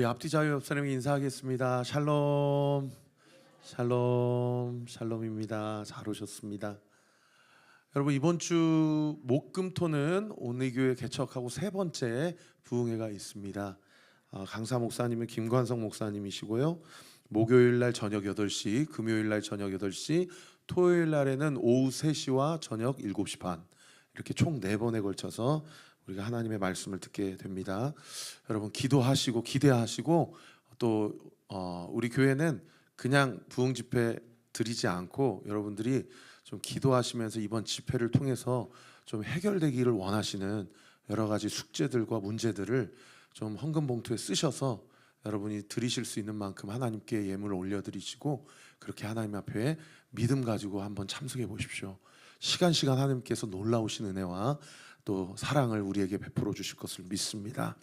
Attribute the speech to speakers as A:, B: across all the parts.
A: 우리 앞뒤 자유 옆사람에게 인사하겠습니다. 샬롬, 샬롬, 샬롬입니다. 잘 오셨습니다. 여러분, 이번 주 목금토는 온리교회 개척하고 세 번째 부흥회가 있습니다. 강사 목사님은 김관성 목사님이시고요. 목요일 날 저녁 8시, 금요일 날 저녁 8시, 토요일 날에는 오후 3시와 저녁 7시 반, 이렇게 총 4번에 걸쳐서 우리가 하나님의 말씀을 듣게 됩니다. 여러분, 기도하시고 기대하시고 또 우리 교회는 그냥 부흥 집회 드리지 않고 여러분들이 좀 기도하시면서 이번 집회를 통해서 좀 해결되기를 원하시는 여러 가지 숙제들과 문제들을 좀 헌금 봉투에 쓰셔서 여러분이 드리실 수 있는 만큼 하나님께 예물을 올려드리시고 그렇게 하나님 앞에 믿음 가지고 한번 참석해 보십시오. 시간 하나님께서 놀라우신 은혜와 또 사랑을 우리에게 베풀어 주실 것을 믿습니다.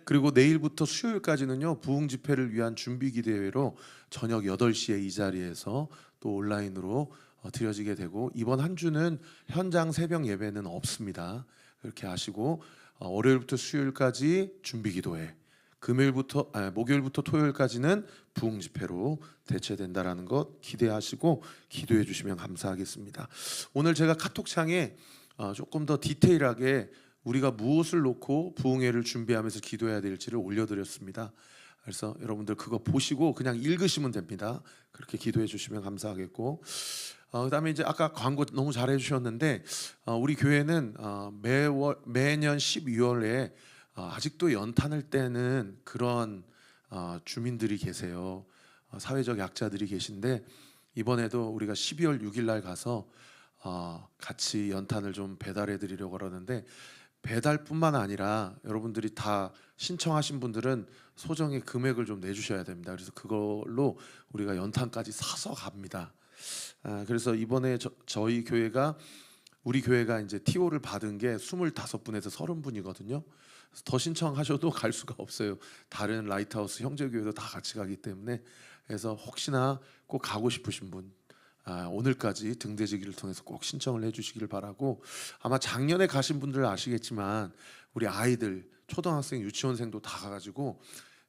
A: 그리고 내일부터 수요일까지는요, 부흥 집회를 위한 준비 기대회로 저녁 8시에 이 자리에서 또 온라인으로 드려지게 되고, 이번 한 주는 현장 새벽 예배는 없습니다. 그렇게 아시고 월요일부터 수요일까지 준비 기도회, 목요일부터 토요일까지는 부흥 집회로 대체된다라는 것 기대하시고 기도해 주시면 감사하겠습니다. 오늘 제가 카톡창에 조금 더 디테일하게 우리가 무엇을 놓고 부흥회를 준비하면서 기도해야 될지를 올려드렸습니다. 그래서 여러분들 그거 보시고 그냥 읽으시면 됩니다. 그렇게 기도해 주시면 감사하겠고, 그다음에 이제 아까 광고 너무 잘해 주셨는데 우리 교회는 매년 12월에 아직도 연탄을 떼는 그런 주민들이 계세요. 사회적 약자들이 계신데 이번에도 우리가 12월 6일 날 가서 같이 연탄을 좀 배달해 드리려고 그러는데, 배달뿐만 아니라 여러분들이 다 신청하신 분들은 소정의 금액을 좀 내주셔야 됩니다. 그래서 그걸로 우리가 연탄까지 사서 갑니다. 그래서 이번에 저희 교회가, 우리 교회가 이제 TO를 받은 게 25분에서 30분이거든요. 더 신청하셔도 갈 수가 없어요. 다른 라이트하우스 형제교회도 다 같이 가기 때문에. 그래서 혹시나 꼭 가고 싶으신 분, 오늘까지 등대지기를 통해서 꼭 신청을 해주시길 바라고, 아마 작년에 가신 분들은 아시겠지만 우리 아이들, 초등학생, 유치원생도 다 가가지고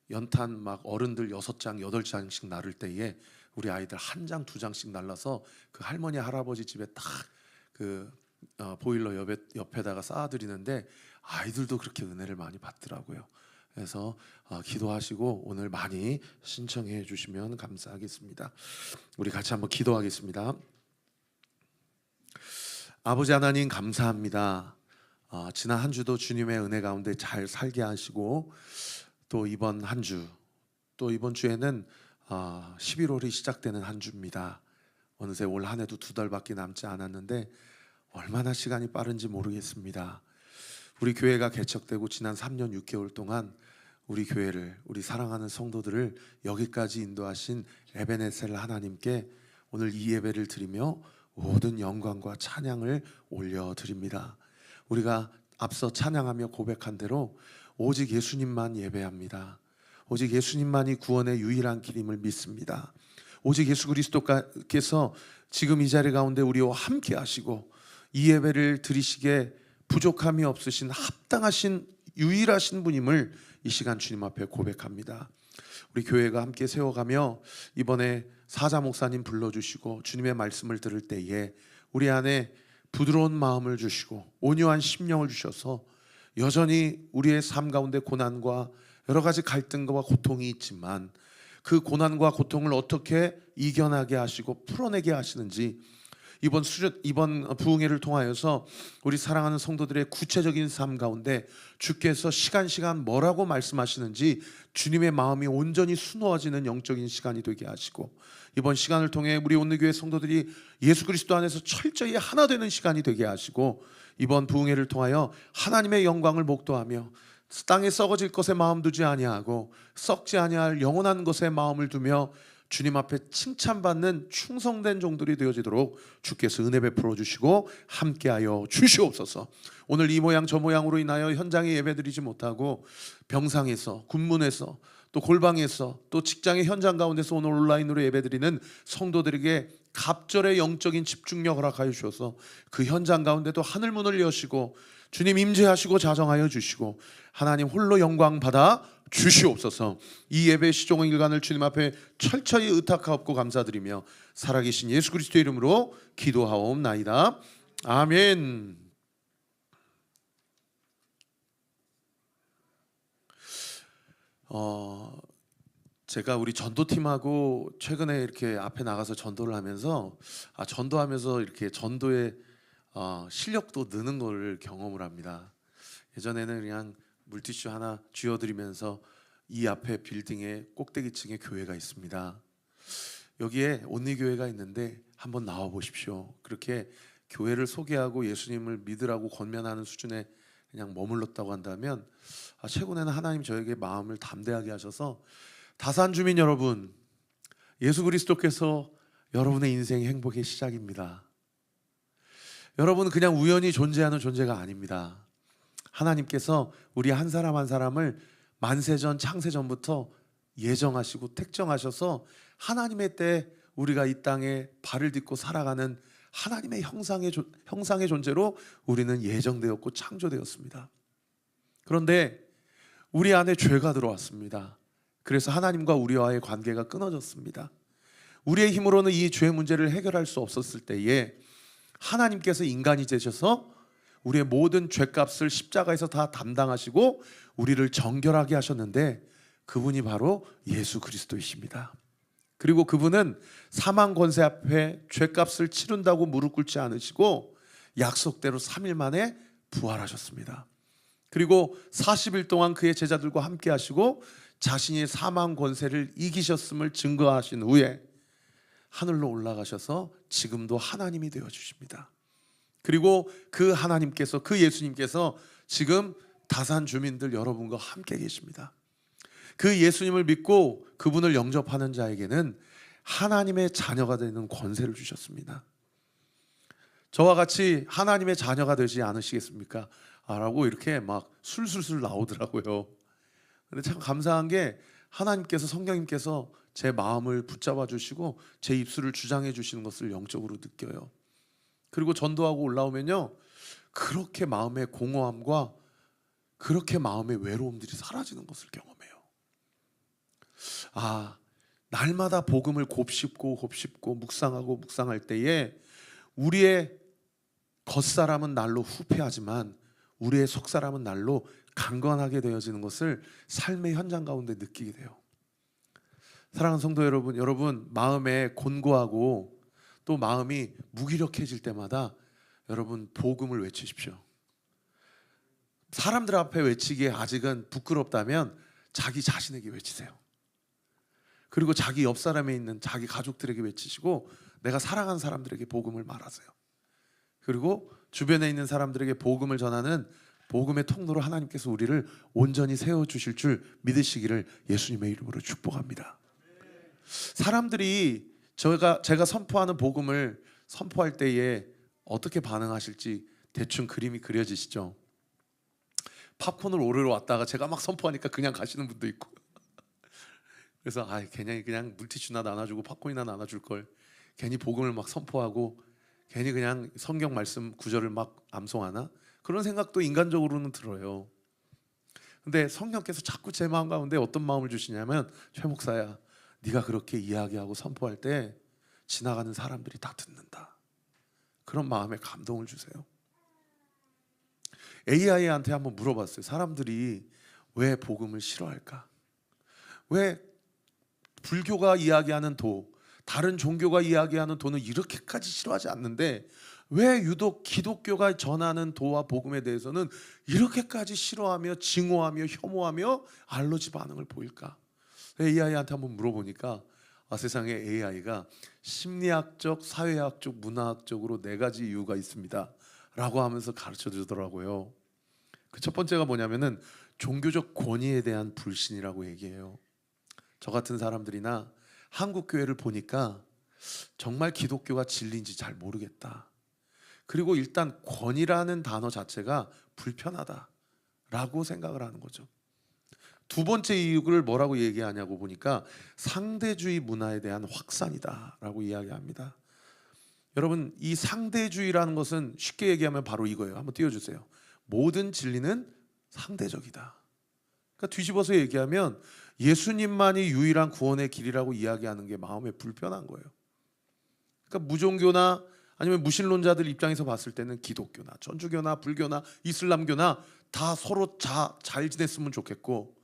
A: 연탄 막 어른들 6장, 8장씩 나를 때에 우리 아이들 1장, 2장씩 날라서 그 할머니, 할아버지 집에 딱 그 보일러 옆에다가 쌓아드리는데 아이들도 그렇게 은혜를 많이 받더라고요. 그래서 기도하시고 오늘 많이 신청해 주시면 감사하겠습니다. 우리 같이 한번 기도하겠습니다. 아버지 하나님, 감사합니다. 지난 한 주도 주님의 은혜 가운데 잘 살게 하시고, 또 이번 한 주, 또 이번 주에는 11월이 시작되는 한 주입니다. 어느새 올 한 해도 2달밖에 남지 않았는데 얼마나 시간이 빠른지 모르겠습니다. 우리 교회가 개척되고 지난 3년 6개월 동안 우리 교회를, 우리 사랑하는 성도들을 여기까지 인도하신 에베네셀 하나님께 오늘 이 예배를 드리며 모든 영광과 찬양을 올려드립니다. 우리가 앞서 찬양하며 고백한 대로 오직 예수님만 예배합니다. 오직 예수님만이 구원의 유일한 길임을 믿습니다. 오직 예수 그리스도께서 지금 이 자리 가운데 우리와 함께 하시고 이 예배를 드리시기에 부족함이 없으신 합당하신 유일하신 분임을 이 시간 주님 앞에 고백합니다. 우리 교회가 함께 세워가며 이번에 사자 목사님 불러주시고 주님의 말씀을 들을 때에 우리 안에 부드러운 마음을 주시고 온유한 심령을 주셔서 여전히 우리의 삶 가운데 고난과 여러 가지 갈등과 고통이 있지만 그 고난과 고통을 어떻게 이겨나게 하시고 풀어내게 하시는지 이번 부흥회를 통하여서 우리 사랑하는 성도들의 구체적인 삶 가운데 주께서 시간 뭐라고 말씀하시는지 주님의 마음이 온전히 수놓아지는 영적인 시간이 되게 하시고, 이번 시간을 통해 우리 온누교회 성도들이 예수 그리스도 안에서 철저히 하나 되는 시간이 되게 하시고, 이번 부흥회를 통하여 하나님의 영광을 목도하며 땅에 썩어질 것에 마음 두지 아니하고 썩지 아니할 영원한 것에 마음을 두며 주님 앞에 칭찬받는 충성된 종들이 되어지도록 주께서 은혜 베풀어 주시고 함께하여 주시옵소서. 오늘 이 모양 저 모양으로 인하여 현장에 예배드리지 못하고 병상에서, 군문에서, 또 골방에서, 또 직장의 현장 가운데서 오늘 온라인으로 예배드리는 성도들에게 갑절의 영적인 집중력 허락하여 주셔서 그 현장 가운데도 하늘문을 여시고 주님 임재하시고 자정하여 주시고 하나님 홀로 영광 받아 주시옵소서. 이 예배 시종의 일관을 주님 앞에 철저히 의탁하옵고 감사드리며 살아계신 예수 그리스도의 이름으로 기도하옵나이다. 아멘. 제가 우리 전도팀하고 최근에 이렇게 앞에 나가서 전도를 하면서 전도하면서 이렇게 전도의 실력도 느는 것을 경험을 합니다. 예전에는 그냥 물티슈 하나 쥐어드리면서 이 앞에 빌딩의 꼭대기층에 교회가 있습니다. 여기에 온리교회가 있는데 한번 나와 보십시오. 그렇게 교회를 소개하고 예수님을 믿으라고 권면하는 수준에 그냥 머물렀다고 한다면 최근에는 하나님 저에게 마음을 담대하게 하셔서 다산 주민 여러분, 예수 그리스도께서 여러분의 인생의 행복의 시작입니다. 여러분은 그냥 우연히 존재하는 존재가 아닙니다. 하나님께서 우리 한 사람 한 사람을 만세전 창세전부터 예정하시고 택정하셔서 하나님의 때 우리가 이 땅에 발을 딛고 살아가는 하나님의 형상의 존재로 우리는 예정되었고 창조되었습니다. 그런데 우리 안에 죄가 들어왔습니다. 그래서 하나님과 우리와의 관계가 끊어졌습니다. 우리의 힘으로는 이 죄 문제를 해결할 수 없었을 때에 하나님께서 인간이 되셔서 우리의 모든 죄값을 십자가에서 다 담당하시고 우리를 정결하게 하셨는데 그분이 바로 예수 그리스도이십니다. 그리고 그분은 사망 권세 앞에 죄값을 치른다고 무릎 꿇지 않으시고 약속대로 3일 만에 부활하셨습니다. 그리고 40일 동안 그의 제자들과 함께 하시고 자신이 사망 권세를 이기셨음을 증거하신 후에 하늘로 올라가셔서 지금도 하나님이 되어 주십니다. 그리고 그 하나님께서, 그 예수님께서 지금 다산 주민들 여러분과 함께 계십니다. 그 예수님을 믿고 그분을 영접하는 자에게는 하나님의 자녀가 되는 권세를 주셨습니다. 저와 같이 하나님의 자녀가 되지 않으시겠습니까? 라고 이렇게 막 술술술 나오더라고요. 근데 참 감사한 게 하나님께서, 성령님께서 제 마음을 붙잡아 주시고 제 입술을 주장해 주시는 것을 영적으로 느껴요. 그리고 전도하고 올라오면요, 그렇게 마음의 공허함과 그렇게 마음의 외로움들이 사라지는 것을 경험해요. 날마다 복음을 곱씹고 묵상하고 묵상할 때에 우리의 겉사람은 날로 후패하지만 우리의 속사람은 날로 강건하게 되어지는 것을 삶의 현장 가운데 느끼게 돼요. 사랑하는 성도 여러분, 여러분 마음에 곤고하고 또 마음이 무기력해질 때마다 여러분 복음을 외치십시오. 사람들 앞에 외치기에 아직은 부끄럽다면 자기 자신에게 외치세요. 그리고 자기 옆 사람에 있는 자기 가족들에게 외치시고 내가 사랑하는 사람들에게 복음을 말하세요. 그리고 주변에 있는 사람들에게 복음을 전하는 복음의 통로로 하나님께서 우리를 온전히 세워주실 줄 믿으시기를 예수님의 이름으로 축복합니다. 사람들이 제가 선포하는 복음을 선포할 때에 어떻게 반응하실지 대충 그림이 그려지시죠? 팝콘을 오르러 왔다가 제가 막 선포하니까 그냥 가시는 분도 있고 그래서 그냥 물티슈나 나눠주고 팝콘이나 나눠줄 걸, 괜히 복음을 막 선포하고 괜히 그냥 성경 말씀 구절을 막 암송하나, 그런 생각도 인간적으로는 들어요. 근데 성령께서 자꾸 제 마음 가운데 어떤 마음을 주시냐면, 최 목사야, 네가 그렇게 이야기하고 선포할 때 지나가는 사람들이 다 듣는다, 그런 마음에 감동을 주세요. AI한테 한번 물어봤어요. 사람들이 왜 복음을 싫어할까? 왜 불교가 이야기하는 도, 다른 종교가 이야기하는 도는 이렇게까지 싫어하지 않는데 왜 유독 기독교가 전하는 도와 복음에 대해서는 이렇게까지 싫어하며 증오하며 혐오하며 알러지 반응을 보일까? AI한테 한번 물어보니까 세상에 AI가 심리학적, 사회학적, 문화학적으로 4가지 이유가 있습니다 라고 하면서 가르쳐 주더라고요. 그 첫 번째가 뭐냐면은 종교적 권위에 대한 불신이라고 얘기해요. 저 같은 사람들이나 한국 교회를 보니까 정말 기독교가 진리인지 잘 모르겠다. 그리고 일단 권위라는 단어 자체가 불편하다라고 생각을 하는 거죠. 두 번째 이유를 뭐라고 얘기하냐고 보니까 상대주의 문화에 대한 확산이다라고 이야기합니다. 여러분, 이 상대주의라는 것은 쉽게 얘기하면 바로 이거예요. 한번 띄워주세요. 모든 진리는 상대적이다. 그러니까 뒤집어서 얘기하면 예수님만이 유일한 구원의 길이라고 이야기하는 게 마음에 불편한 거예요. 그러니까 무종교나 아니면 무신론자들 입장에서 봤을 때는 기독교나 천주교나 불교나 이슬람교나 다 서로 잘 지냈으면 좋겠고,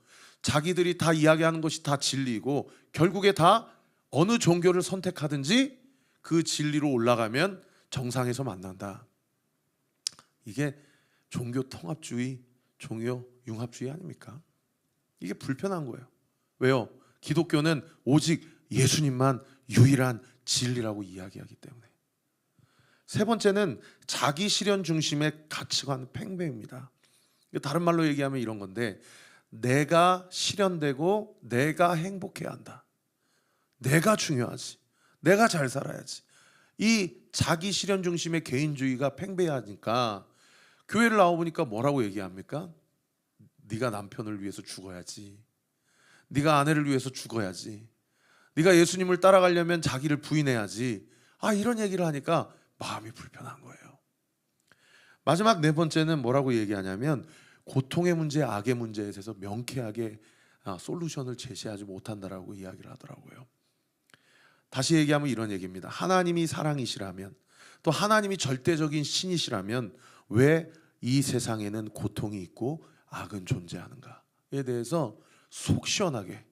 A: 자기들이 다 이야기하는 것이 다 진리고, 결국에 다 어느 종교를 선택하든지 그 진리로 올라가면 정상에서 만난다. 이게 종교 통합주의, 종교 융합주의 아닙니까? 이게 불편한 거예요. 왜요? 기독교는 오직 예수님만 유일한 진리라고 이야기하기 때문에. 세 번째는 자기 실현 중심의 가치관 팽배입니다. 다른 말로 얘기하면 이런 건데, 내가 실현되고 내가 행복해야 한다. 내가 중요하지. 내가 잘 살아야지. 이 자기 실현 중심의 개인주의가 팽배하니까 교회를 나와보니까 뭐라고 얘기합니까? 네가 남편을 위해서 죽어야지. 네가 아내를 위해서 죽어야지. 네가 예수님을 따라가려면 자기를 부인해야지. 이런 얘기를 하니까 마음이 불편한 거예요. 마지막 네 번째는 뭐라고 얘기하냐면, 고통의 문제, 악의 문제에 대해서 명쾌하게 솔루션을 제시하지 못한다라고 이야기를 하더라고요. 다시 얘기하면 이런 얘기입니다. 하나님이 사랑이시라면, 또 하나님이 절대적인 신이시라면 왜 이 세상에는 고통이 있고 악은 존재하는가에 대해서 속 시원하게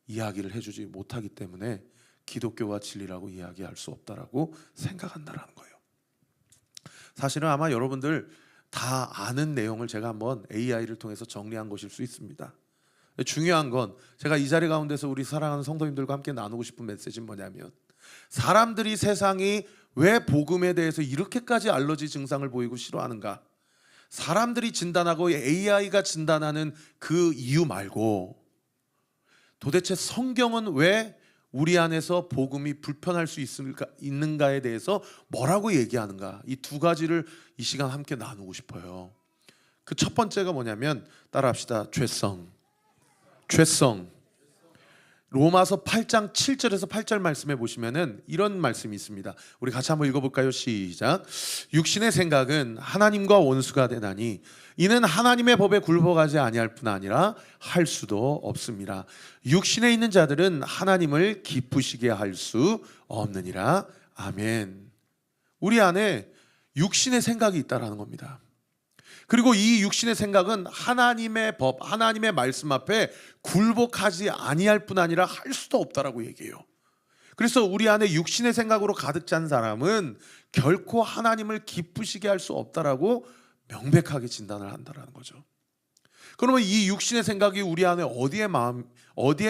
A: 이야기를 해주지 못하기 때문에 기독교가 진리라고 이야기할 수 없다라고 생각한다라는 거예요. 사실은 아마 여러분들 다 아는 내용을 제가 한번 AI를 통해서 정리한 것일 수 있습니다. 중요한 건 제가 이 자리 가운데서 우리 사랑하는 성도님들과 함께 나누고 싶은 메시지는 뭐냐면, 사람들이 세상이 왜 복음에 대해서 이렇게까지 알러지 증상을 보이고 싫어하는가, 사람들이 진단하고 AI가 진단하는 그 이유 말고, 도대체 성경은 왜 우리 안에서 복음이 불편할 수 있는가에 대해서 뭐라고 얘기하는가, 이 두 가지를 이 시간 함께 나누고 싶어요. 그 첫 번째가 뭐냐면, 따라합시다. 죄성. 로마서 8장 7절에서 8절 말씀에 보시면은 이런 말씀이 있습니다. 우리 같이 한번 읽어볼까요? 시작. 육신의 생각은 하나님과 원수가 되나니 이는 하나님의 법에 굴복하지 아니할 뿐 아니라 할 수도 없습니다. 육신에 있는 자들은 하나님을 기쁘시게 할 수 없느니라. 아멘. 우리 안에 육신의 생각이 있다라는 겁니다. 그리고 이 육신의 생각은 하나님의 법, 하나님의 말씀 앞에 굴복하지 아니할 뿐 아니라 할 수도 없다라고 얘기해요. 그래서 우리 안에 육신의 생각으로 가득 찬 사람은 결코 하나님을 기쁘시게 할 수 없다라고 명백하게 진단을 한다라는 거죠. 그러면 이 육신의 생각이 우리 안에 어디에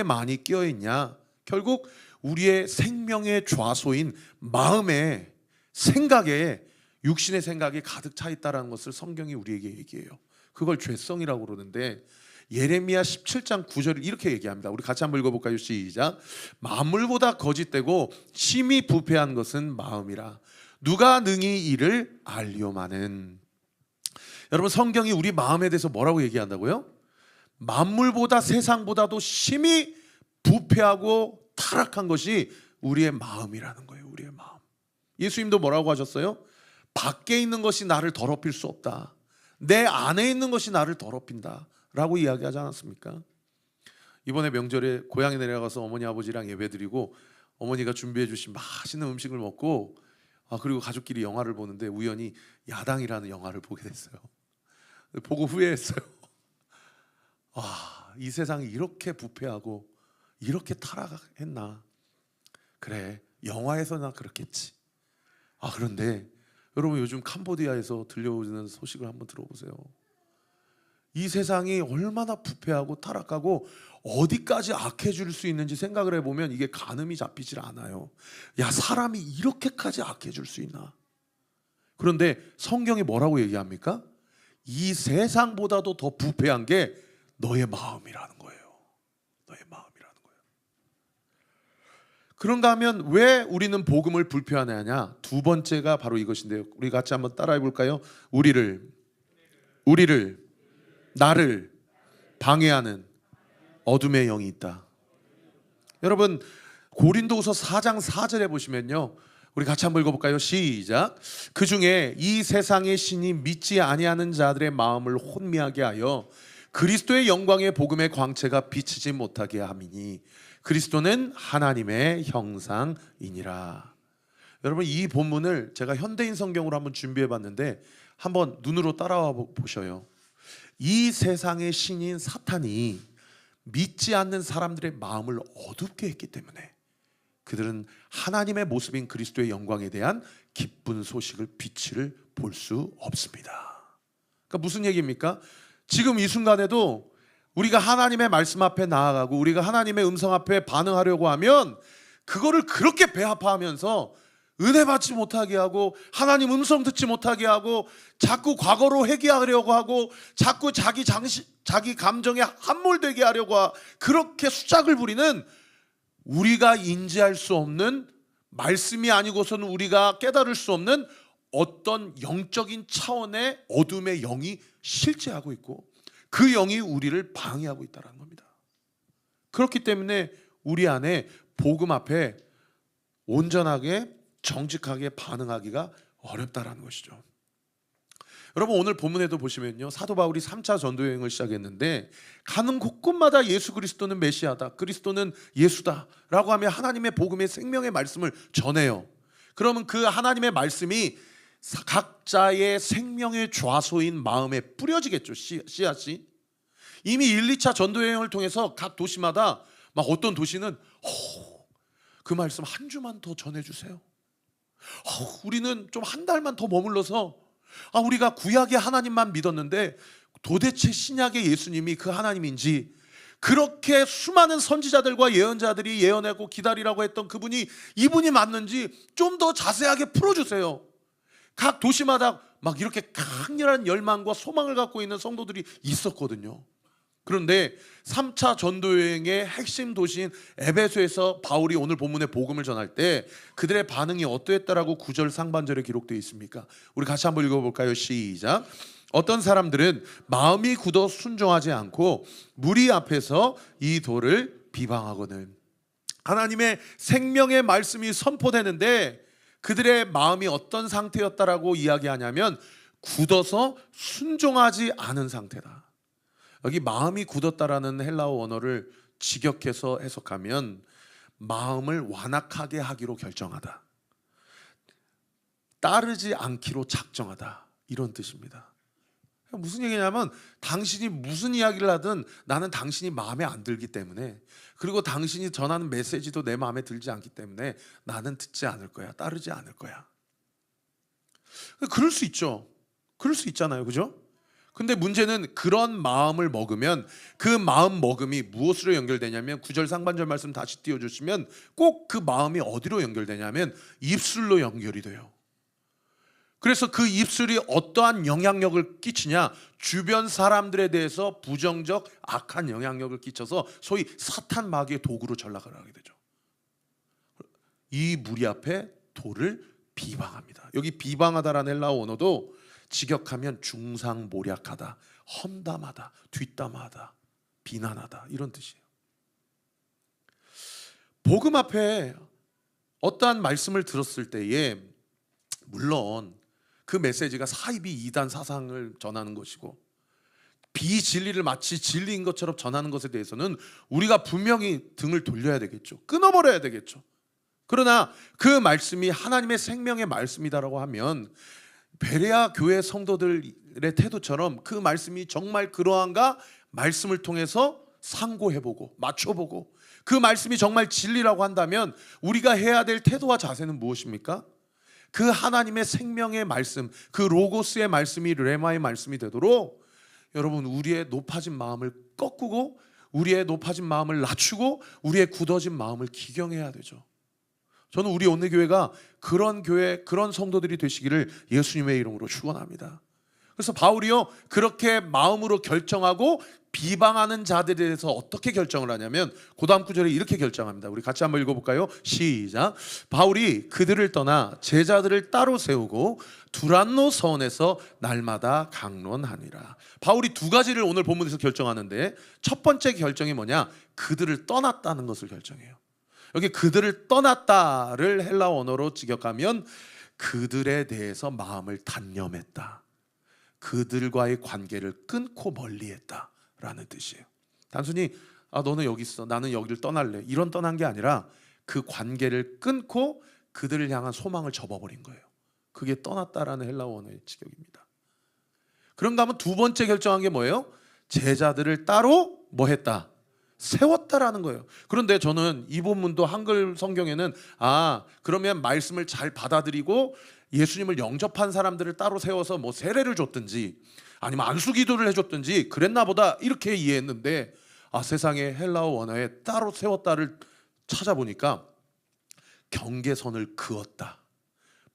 A: 많이 끼어 있냐? 결국 우리의 생명의 좌소인 마음의 생각에 육신의 생각이 가득 차 있다는 것을 성경이 우리에게 얘기해요. 그걸 죄성이라고 그러는데, 예레미야 17장 9절을 이렇게 얘기합니다. 우리 같이 한번 읽어볼까요? 시작. 만물보다 거짓되고 심히 부패한 것은 마음이라 누가 능히 이를 알리오마는. 여러분, 성경이 우리 마음에 대해서 뭐라고 얘기한다고요? 만물보다, 세상보다도 심히 부패하고 타락한 것이 우리의 마음이라는 거예요. 우리의 마음. 예수님도 뭐라고 하셨어요? 밖에 있는 것이 나를 더럽힐 수 없다. 내 안에 있는 것이 나를 더럽힌다 라고 이야기하지 않았습니까? 이번에 명절에 고향에 내려가서 어머니 아버지랑 예배드리고 어머니가 준비해 주신 맛있는 음식을 먹고 그리고 가족끼리 영화를 보는데 우연히 야당이라는 영화를 보게 됐어요. 보고 후회했어요. 이 세상이 이렇게 부패하고 이렇게 타락했나. 그래, 영화에서나 그렇겠지. 그런데 여러분, 요즘 캄보디아에서 들려오는 소식을 한번 들어보세요. 이 세상이 얼마나 부패하고 타락하고 어디까지 악해질 수 있는지 생각을 해보면 이게 가늠이 잡히질 않아요. 야, 사람이 이렇게까지 악해질 수 있나? 그런데 성경이 뭐라고 얘기합니까? 이 세상보다도 더 부패한 게 너의 마음이라는 거예요. 너의 마음이라는 거예요. 그런가 하면 왜 우리는 복음을 불편해하냐? 두 번째가 바로 이것인데요. 우리 같이 한번 따라해 볼까요? 나를 방해하는 어둠의 영이 있다. 여러분, 고린도후서 4장 4절에 보시면요, 우리 같이 한번 읽어볼까요? 시작. 그 중에 이 세상의 신이 믿지 아니하는 자들의 마음을 혼미하게 하여 그리스도의 영광의 복음의 광채가 비치지 못하게 함이니 그리스도는 하나님의 형상이니라. 여러분, 이 본문을 제가 현대인 성경으로 한번 준비해 봤는데 한번 눈으로 따라와 보셔요. 이 세상의 신인 사탄이 믿지 않는 사람들의 마음을 어둡게 했기 때문에 그들은 하나님의 모습인 그리스도의 영광에 대한 기쁜 소식을, 빛을 볼 수 없습니다. 그러니까 무슨 얘기입니까? 지금 이 순간에도 우리가 하나님의 말씀 앞에 나아가고 우리가 하나님의 음성 앞에 반응하려고 하면 그거를 그렇게 배아파하면서 은혜 받지 못하게 하고 하나님 음성 듣지 못하게 하고 자꾸 과거로 회귀하려고 하고 자꾸 자기 감정에 함몰되게 하려고 그렇게 수작을 부리는, 우리가 인지할 수 없는, 말씀이 아니고서는 우리가 깨달을 수 없는 어떤 영적인 차원의 어둠의 영이 실제하고 있고 그 영이 우리를 방해하고 있다는 겁니다. 그렇기 때문에 우리 안에 복음 앞에 온전하게 정직하게 반응하기가 어렵다라는 것이죠. 여러분, 오늘 본문에도 보시면요, 사도 바울이 3차 전도 여행을 시작했는데 가는 곳곳마다 예수 그리스도는 메시아다, 그리스도는 예수다 라고 하며 하나님의 복음의 생명의 말씀을 전해요. 그러면 그 하나님의 말씀이 각자의 생명의 좌소인 마음에 뿌려지겠죠. 씨앗이. 이미 1, 2차 전도 여행을 통해서 각 도시마다 막 어떤 도시는 그 말씀 한 주만 더 전해주세요. 우리는 좀 한 달만 더 머물러서 우리가 구약의 하나님만 믿었는데 도대체 신약의 예수님이 그 하나님인지, 그렇게 수많은 선지자들과 예언자들이 예언하고 기다리라고 했던 그분이 이분이 맞는지 좀 더 자세하게 풀어주세요. 각 도시마다 막 이렇게 강렬한 열망과 소망을 갖고 있는 성도들이 있었거든요. 그런데 3차 전도여행의 핵심 도시인 에베소에서 바울이 오늘 본문의 복음을 전할 때 그들의 반응이 어떠했다라고 9절 상반절에 기록되어 있습니까? 우리 같이 한번 읽어볼까요? 시작. 어떤 사람들은 마음이 굳어 순종하지 않고 무리 앞에서 이 도를 비방하거든. 하나님의 생명의 말씀이 선포되는데 그들의 마음이 어떤 상태였다라고 이야기하냐면 굳어서 순종하지 않은 상태다. 여기 마음이 굳었다라는 헬라어 원어를 직역해서 해석하면 마음을 완악하게 하기로 결정하다, 따르지 않기로 작정하다, 이런 뜻입니다. 무슨 얘기냐면 당신이 무슨 이야기를 하든 나는 당신이 마음에 안 들기 때문에, 그리고 당신이 전하는 메시지도 내 마음에 들지 않기 때문에 나는 듣지 않을 거야, 따르지 않을 거야. 그럴 수 있죠. 그럴 수 있잖아요, 그죠? 근데 문제는 그런 마음을 먹으면 그 마음 먹음이 무엇으로 연결되냐면 9절 상반절 말씀 다시 띄워주시면 꼭 그 마음이 어디로 연결되냐면 입술로 연결이 돼요. 그래서 그 입술이 어떠한 영향력을 끼치냐, 주변 사람들에 대해서 부정적 악한 영향력을 끼쳐서 소위 사탄 마귀의 도구로 전락을 하게 되죠. 이 무리 앞에 도를 비방합니다. 여기 비방하다라는 헬라어 원어도 직역하면 중상모략하다, 험담하다, 뒷담화하다, 비난하다, 이런 뜻이에요. 복음 앞에 어떠한 말씀을 들었을 때에 물론 그 메시지가 사이비 이단 사상을 전하는 것이고 비진리를 마치 진리인 것처럼 전하는 것에 대해서는 우리가 분명히 등을 돌려야 되겠죠. 끊어버려야 되겠죠. 그러나 그 말씀이 하나님의 생명의 말씀이다라고 하면 베레아 교회 성도들의 태도처럼 그 말씀이 정말 그러한가 말씀을 통해서 상고해보고 맞춰보고 그 말씀이 정말 진리라고 한다면 우리가 해야 될 태도와 자세는 무엇입니까? 그 하나님의 생명의 말씀, 그 로고스의 말씀이 레마의 말씀이 되도록 여러분, 우리의 높아진 마음을 꺾고 우리의 높아진 마음을 낮추고 우리의 굳어진 마음을 기경해야 되죠. 저는 우리 온누교회가 그런 교회, 그런 성도들이 되시기를 예수님의 이름으로 축원합니다. 그래서 바울이요, 그렇게 마음으로 결정하고 비방하는 자들에 대해서 어떻게 결정을 하냐면 그 다음 구절에 이렇게 결정합니다. 우리 같이 한번 읽어볼까요? 시작. 바울이 그들을 떠나 제자들을 따로 세우고 두란노 서원에서 날마다 강론하니라. 바울이 두 가지를 오늘 본문에서 결정하는데 첫 번째 결정이 뭐냐? 그들을 떠났다는 것을 결정해요. 여기 그들을 떠났다를 헬라 언어로 직역하면 그들에 대해서 마음을 단념했다, 그들과의 관계를 끊고 멀리했다 라는 뜻이에요. 단순히 너는 여기 있어, 나는 여기를 떠날래, 이런 떠난 게 아니라 그 관계를 끊고 그들을 향한 소망을 접어버린 거예요. 그게 떠났다라는 헬라어 원어의 직역입니다. 그런가 하면 두 번째 결정한 게 뭐예요? 제자들을 따로 뭐 했다? 세웠다라는 거예요. 그런데 저는 이 본문도 한글 성경에는 그러면 말씀을 잘 받아들이고 예수님을 영접한 사람들을 따로 세워서 뭐 세례를 줬든지 아니면 안수기도를 해줬든지 그랬나 보다 이렇게 이해했는데 세상에 헬라어 원어에 따로 세웠다를 찾아보니까 경계선을 그었다,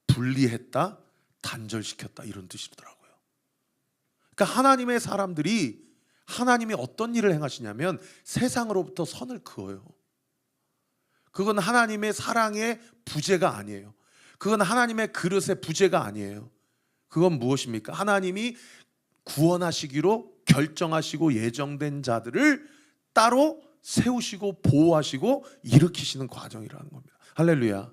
A: 분리했다, 단절시켰다 이런 뜻이더라고요. 그러니까 하나님의 사람들이 하나님이 어떤 일을 행하시냐면 세상으로부터 선을 그어요. 그건 하나님의 사랑의 부재가 아니에요. 그건 하나님의 그릇의 부재가 아니에요. 그건 무엇입니까? 하나님이 구원하시기로 결정하시고 예정된 자들을 따로 세우시고 보호하시고 일으키시는 과정이라는 겁니다. 할렐루야.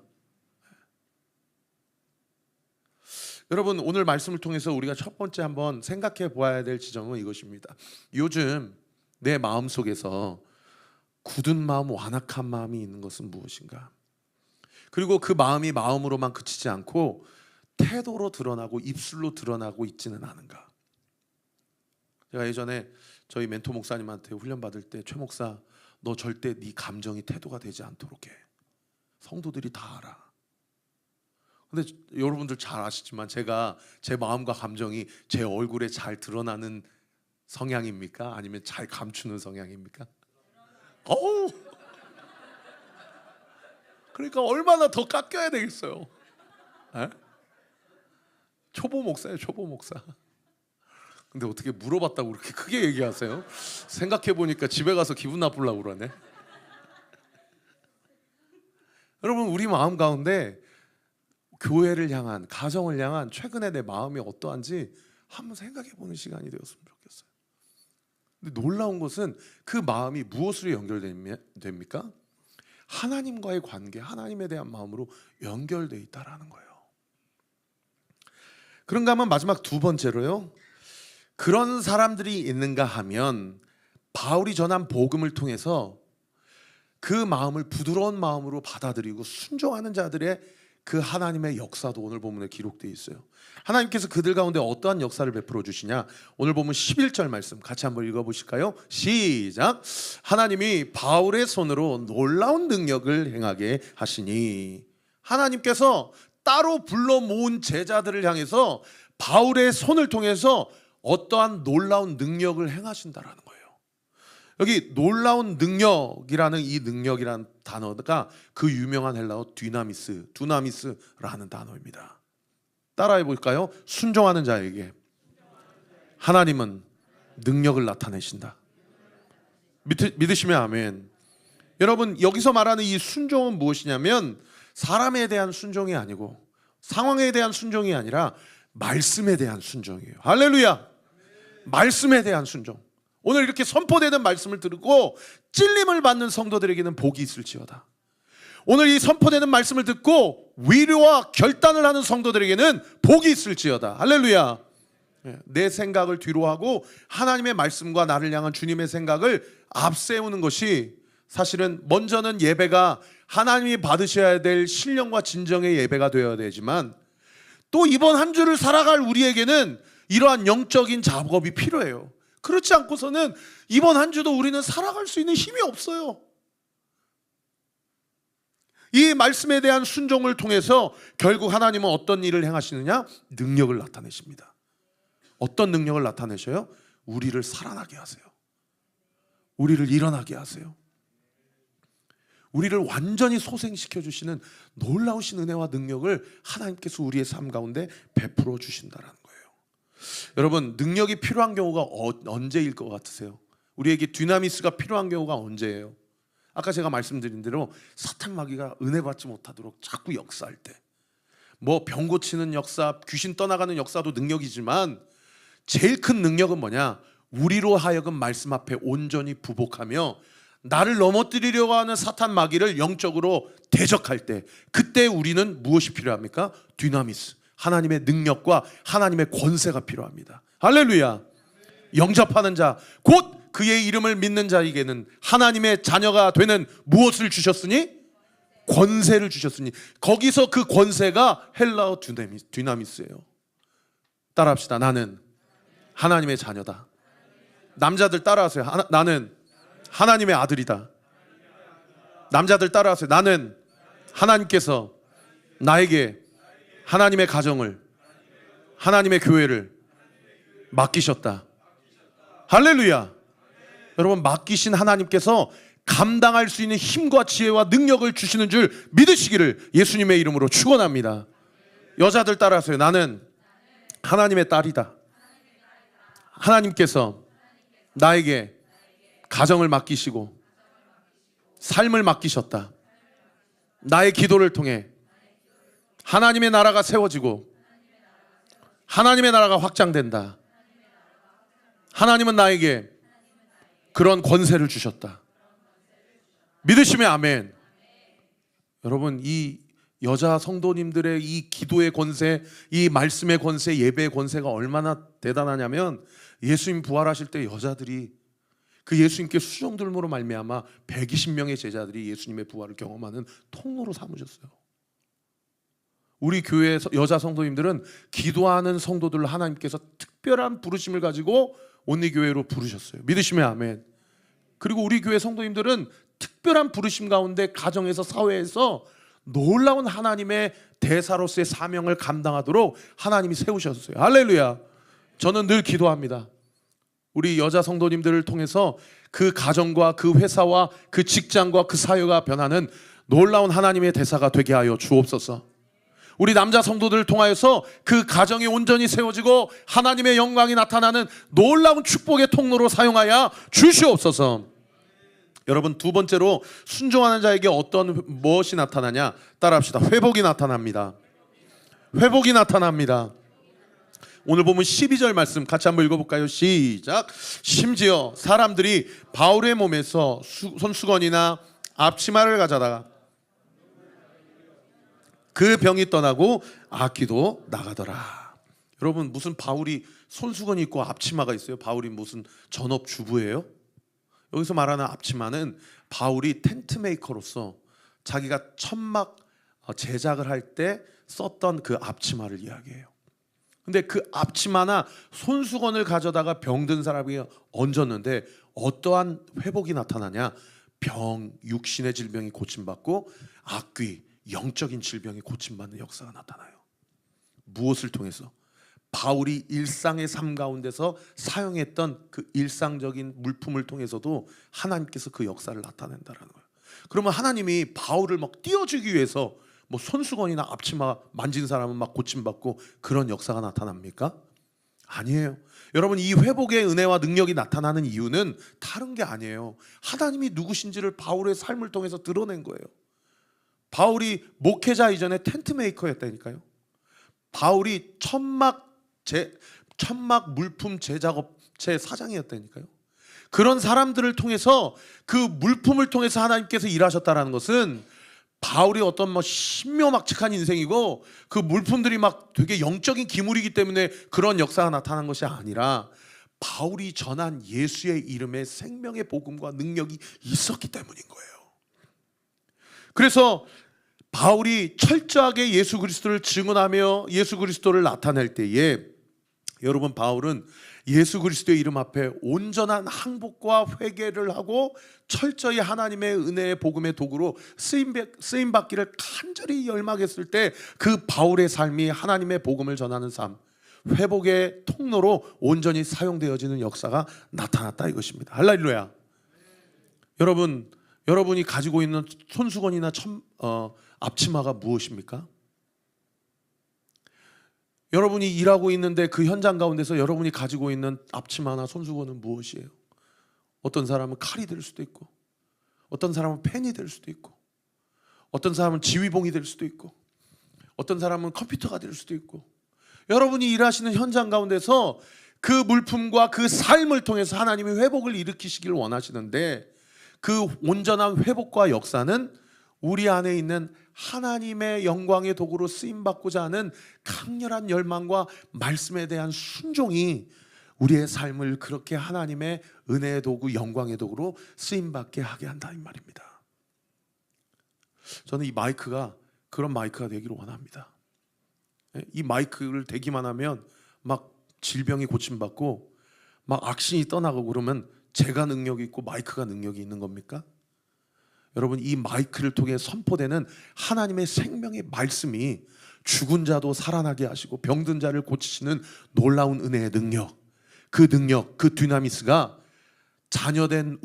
A: 여러분, 오늘 말씀을 통해서 우리가 첫 번째 한번 생각해 보아야 될 지점은 이것입니다. 요즘 내 마음속에서 굳은 마음, 완악한 마음이 있는 것은 무엇인가? 그리고 그 마음이 마음으로만 그치지 않고 태도로 드러나고 입술로 드러나고 있지는 않은가? 제가 예전에 저희 멘토 목사님한테 훈련 받을 때, 최 목사, 너 절대 네 감정이 태도가 되지 않도록 해. 성도들이 다 알아. 근데 여러분들 잘 아시지만 제가 제 마음과 감정이 제 얼굴에 잘 드러나는 성향입니까? 아니면 잘 감추는 성향입니까? 그러니까 얼마나 더 깎여야 되겠어요. 에? 초보 목사예요, 초보 목사. 근데 어떻게 물어봤다고 그렇게 크게 얘기하세요? 생각해보니까 집에 가서 기분 나쁘려고 그러네. 여러분, 우리 마음 가운데 교회를 향한, 가정을 향한 최근에 내 마음이 어떠한지 한번 생각해보는 시간이 되었으면 좋겠어요. 근데 놀라운 것은 그 마음이 무엇으로 연결됩니까? 하나님과의 관계, 하나님에 대한 마음으로 연결되어 있다라는 거예요. 그런가 하면 마지막 두 번째로요, 그런 사람들이 있는가 하면 바울이 전한 복음을 통해서 그 마음을 부드러운 마음으로 받아들이고 순종하는 자들의 그 하나님의 역사도 오늘 본문에 기록되어 있어요. 하나님께서 그들 가운데 어떠한 역사를 베풀어 주시냐? 오늘 보면 11절 말씀 같이 한번 읽어보실까요? 시작. 하나님이 바울의 손으로 놀라운 능력을 행하게 하시니, 하나님께서 따로 불러 모은 제자들을 향해서 바울의 손을 통해서 어떠한 놀라운 능력을 행하신다라는 거예요. 여기 놀라운 능력이라는 이 능력이라는 단어가 그 유명한 헬라어 두나미스라는 단어입니다. 따라해 볼까요? 순종하는 자에게 하나님은 능력을 나타내신다. 믿으시면 아멘. 여러분, 여기서 말하는 이 순종은 무엇이냐면 사람에 대한 순종이 아니고 상황에 대한 순종이 아니라 말씀에 대한 순종이에요. 할렐루야. 말씀에 대한 순종. 오늘 이렇게 선포되는 말씀을 듣고 찔림을 받는 성도들에게는 복이 있을지어다. 오늘 이 선포되는 말씀을 듣고 위로와 결단을 하는 성도들에게는 복이 있을지어다. 할렐루야. 내 생각을 뒤로 하고 하나님의 말씀과 나를 향한 주님의 생각을 앞세우는 것이, 사실은 먼저는 예배가 하나님이 받으셔야 될 신령과 진정의 예배가 되어야 되지만, 또 이번 한 주를 살아갈 우리에게는 이러한 영적인 작업이 필요해요. 그렇지 않고서는 이번 한 주도 우리는 살아갈 수 있는 힘이 없어요. 이 말씀에 대한 순종을 통해서 결국 하나님은 어떤 일을 행하시느냐? 능력을 나타내십니다. 어떤 능력을 나타내셔요? 우리를 살아나게 하세요. 우리를 일어나게 하세요. 우리를 완전히 소생시켜 주시는 놀라우신 은혜와 능력을 하나님께서 우리의 삶 가운데 베풀어 주신다는 거예요. 여러분, 능력이 필요한 경우가 언제일 것 같으세요? 우리에게 디나미스가 필요한 경우가 언제예요? 아까 제가 말씀드린 대로 사탄 마귀가 은혜 받지 못하도록 자꾸 역사할 때, 뭐 병 고치는 역사, 귀신 떠나가는 역사도 능력이지만 제일 큰 능력은 뭐냐? 우리로 하여금 말씀 앞에 온전히 부복하며 나를 넘어뜨리려고 하는 사탄 마귀를 영적으로 대적할 때, 그때 우리는 무엇이 필요합니까? 디나미스, 하나님의 능력과 하나님의 권세가 필요합니다. 할렐루야. 영접하는 자, 곧 그의 이름을 믿는 자에게는 하나님의 자녀가 되는 무엇을 주셨으니? 권세를 주셨으니. 거기서 그 권세가 헬라어 dynamis예요. 따라합시다. 나는 하나님의 자녀다. 남자들 따라하세요. 나는 하나님의 아들이다. 남자들 따라하세요. 나는 하나님께서 나에게 하나님의 가정을, 하나님의 교회를 맡기셨다. 할렐루야. 여러분, 맡기신 하나님께서 감당할 수 있는 힘과 지혜와 능력을 주시는 줄 믿으시기를 예수님의 이름으로 축원합니다. 여자들 따라하세요. 나는 하나님의 딸이다. 하나님께서 나에게 가정을 맡기시고 삶을 맡기셨다. 나의 기도를 통해 하나님의 나라가 세워지고 하나님의 나라가 확장된다. 하나님은 나에게 그런 권세를 주셨다. 믿으시면 아멘. 여러분, 이 여자 성도님들의 이 기도의 권세, 이 말씀의 권세, 예배의 권세가 얼마나 대단하냐면, 예수님 부활하실 때 여자들이 그 예수님께 수종들므로 말미암아 120명의 제자들이 예수님의 부활을 경험하는 통로로 삼으셨어요. 우리 교회 여자 성도님들은 기도하는 성도들을 하나님께서 특별한 부르심을 가지고 온리교회로 부르셨어요. 믿으시면 아멘. 그리고 우리 교회 성도님들은 특별한 부르심 가운데 가정에서 사회에서 놀라운 하나님의 대사로서의 사명을 감당하도록 하나님이 세우셨어요. 할렐루야. 저는 늘 기도합니다. 우리 여자 성도님들을 통해서 그 가정과 그 회사와 그 직장과 그 사회가 변하는 놀라운 하나님의 대사가 되게 하여 주옵소서. 우리 남자 성도들을 통하여서 그 가정이 온전히 세워지고 하나님의 영광이 나타나는 놀라운 축복의 통로로 사용하여 주시옵소서. 여러분, 두 번째로 순종하는 자에게 어떤 무엇이 나타나냐? 따라합시다. 회복이 나타납니다. 회복이 나타납니다. 오늘 보면 12절 말씀 같이 한번 읽어볼까요? 시작. 심지어 사람들이 바울의 몸에서 손수건이나 앞치마를 가져다가 그 병이 떠나고 악귀도 나가더라. 여러분, 무슨 바울이 손수건이 있고 앞치마가 있어요? 바울이 무슨 전업주부예요? 여기서 말하는 앞치마는 바울이 텐트 메이커로서 자기가 천막 제작을 할 때 썼던 그 앞치마를 이야기해요. 근데 그 앞치마나 손수건을 가져다가 병든 사람이 얹었는데 어떠한 회복이 나타나냐? 병, 육신의 질병이 고침받고 악귀, 영적인 질병이 고침받는 역사가 나타나요. 무엇을 통해서? 바울이 일상의 삶 가운데서 사용했던 그 일상적인 물품을 통해서도 하나님께서 그 역사를 나타낸다는 거예요. 그러면 하나님이 바울을 막 띄워주기 위해서 뭐 손수건이나 앞치마 만진 사람은 막 고침받고 그런 역사가 나타납니까? 아니에요. 여러분, 이 회복의 은혜와 능력이 나타나는 이유는 다른 게 아니에요. 하나님이 누구신지를 바울의 삶을 통해서 드러낸 거예요. 바울이 목회자 이전에 텐트 메이커였다니까요. 바울이 천막 물품 제작업체 사장이었다니까요. 그런 사람들을 통해서 그 물품을 통해서 하나님께서 일하셨다는 것은 바울이 어떤 뭐 신묘막측한 인생이고 그 물품들이 막 되게 영적인 기물이기 때문에 그런 역사가 나타난 것이 아니라 바울이 전한 예수의 이름에 생명의 복음과 능력이 있었기 때문인 거예요. 그래서 바울이 철저하게 예수 그리스도를 증언하며 예수 그리스도를 나타낼 때에 여러분, 바울은 예수 그리스도의 이름 앞에 온전한 항복과 회개를 하고 철저히 하나님의 은혜의 복음의 도구로 쓰임 받기를 간절히 열망했을 때 그 바울의 삶이 하나님의 복음을 전하는 삶, 회복의 통로로 온전히 사용되어지는 역사가 나타났다 이것입니다. 할렐루야. 여러분이 가지고 있는 손수건이나 앞치마가 무엇입니까? 여러분이 일하고 있는데 그 현장 가운데서 여러분이 가지고 있는 앞치마나 손수건은 무엇이에요? 어떤 사람은 칼이 될 수도 있고, 어떤 사람은 펜이 될 수도 있고, 어떤 사람은 지휘봉이 될 수도 있고, 어떤 사람은 컴퓨터가 될 수도 있고, 여러분이 일하시는 현장 가운데서 그 물품과 그 삶을 통해서 하나님이 회복을 일으키시길 원하시는데, 그 온전한 회복과 역사는 우리 안에 있는 하나님의 영광의 도구로 쓰임받고자 하는 강렬한 열망과 말씀에 대한 순종이 우리의 삶을 그렇게 하나님의 은혜의 도구, 영광의 도구로 쓰임받게 하게 한다 이 말입니다. 저는 이 마이크가 그런 마이크가 되기를 원합니다. 이 마이크를 대기만 하면 막 질병이 고침받고 막 악신이 떠나고 그러면 제가 능력이 있고 마이크가 능력이 있는 겁니까? 여러분, 이 마이크를 통해 선포되는 하나님의 생명의 말씀이 죽은 자도 살아나게 하시고 병든 자를 고치시는 놀라운 은혜의 능력, 그 능력, 그 dynamis가 자녀된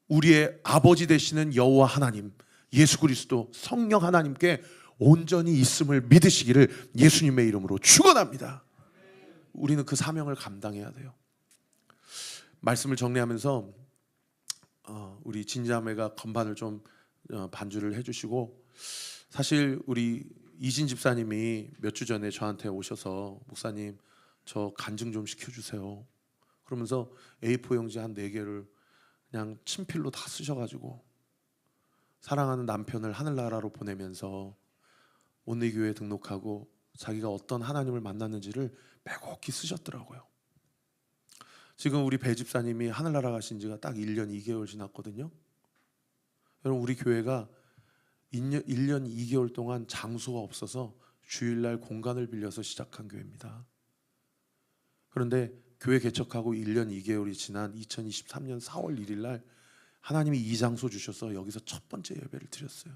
A: 우리의 아버지 되시는 여호와 하나님, 예수 그리스도 성령 하나님께 온전히 있음을 믿으시기를 예수님의 이름으로 축원합니다. 우리는 그 사명을 감당해야 돼요. 말씀을 정리하면서 우리 진자매가 건반을 좀 반주를 해주시고, 사실 우리 이진 집사님이 몇 주 전에 저한테 오셔서 목사님 저 간증 좀 시켜주세요 그러면서 A4 용지 한 4개를 그냥 친필로 다 쓰셔가지고 사랑하는 남편을 하늘나라로 보내면서 온리교회에 등록하고 자기가 어떤 하나님을 만났는지를 빼곡히 쓰셨더라고요. 지금 우리 배 집사님이 하늘나라 가신 지가 딱 1년 2개월 지났거든요. 여러분, 우리 교회가 1년 2개월 동안 장소가 없어서 주일날 공간을 빌려서 시작한 교회입니다. 그런데 교회 개척하고 1년 2개월이 지난 2023년 4월 1일 날 하나님이 이 장소 주셔서 여기서 첫 번째 예배를 드렸어요.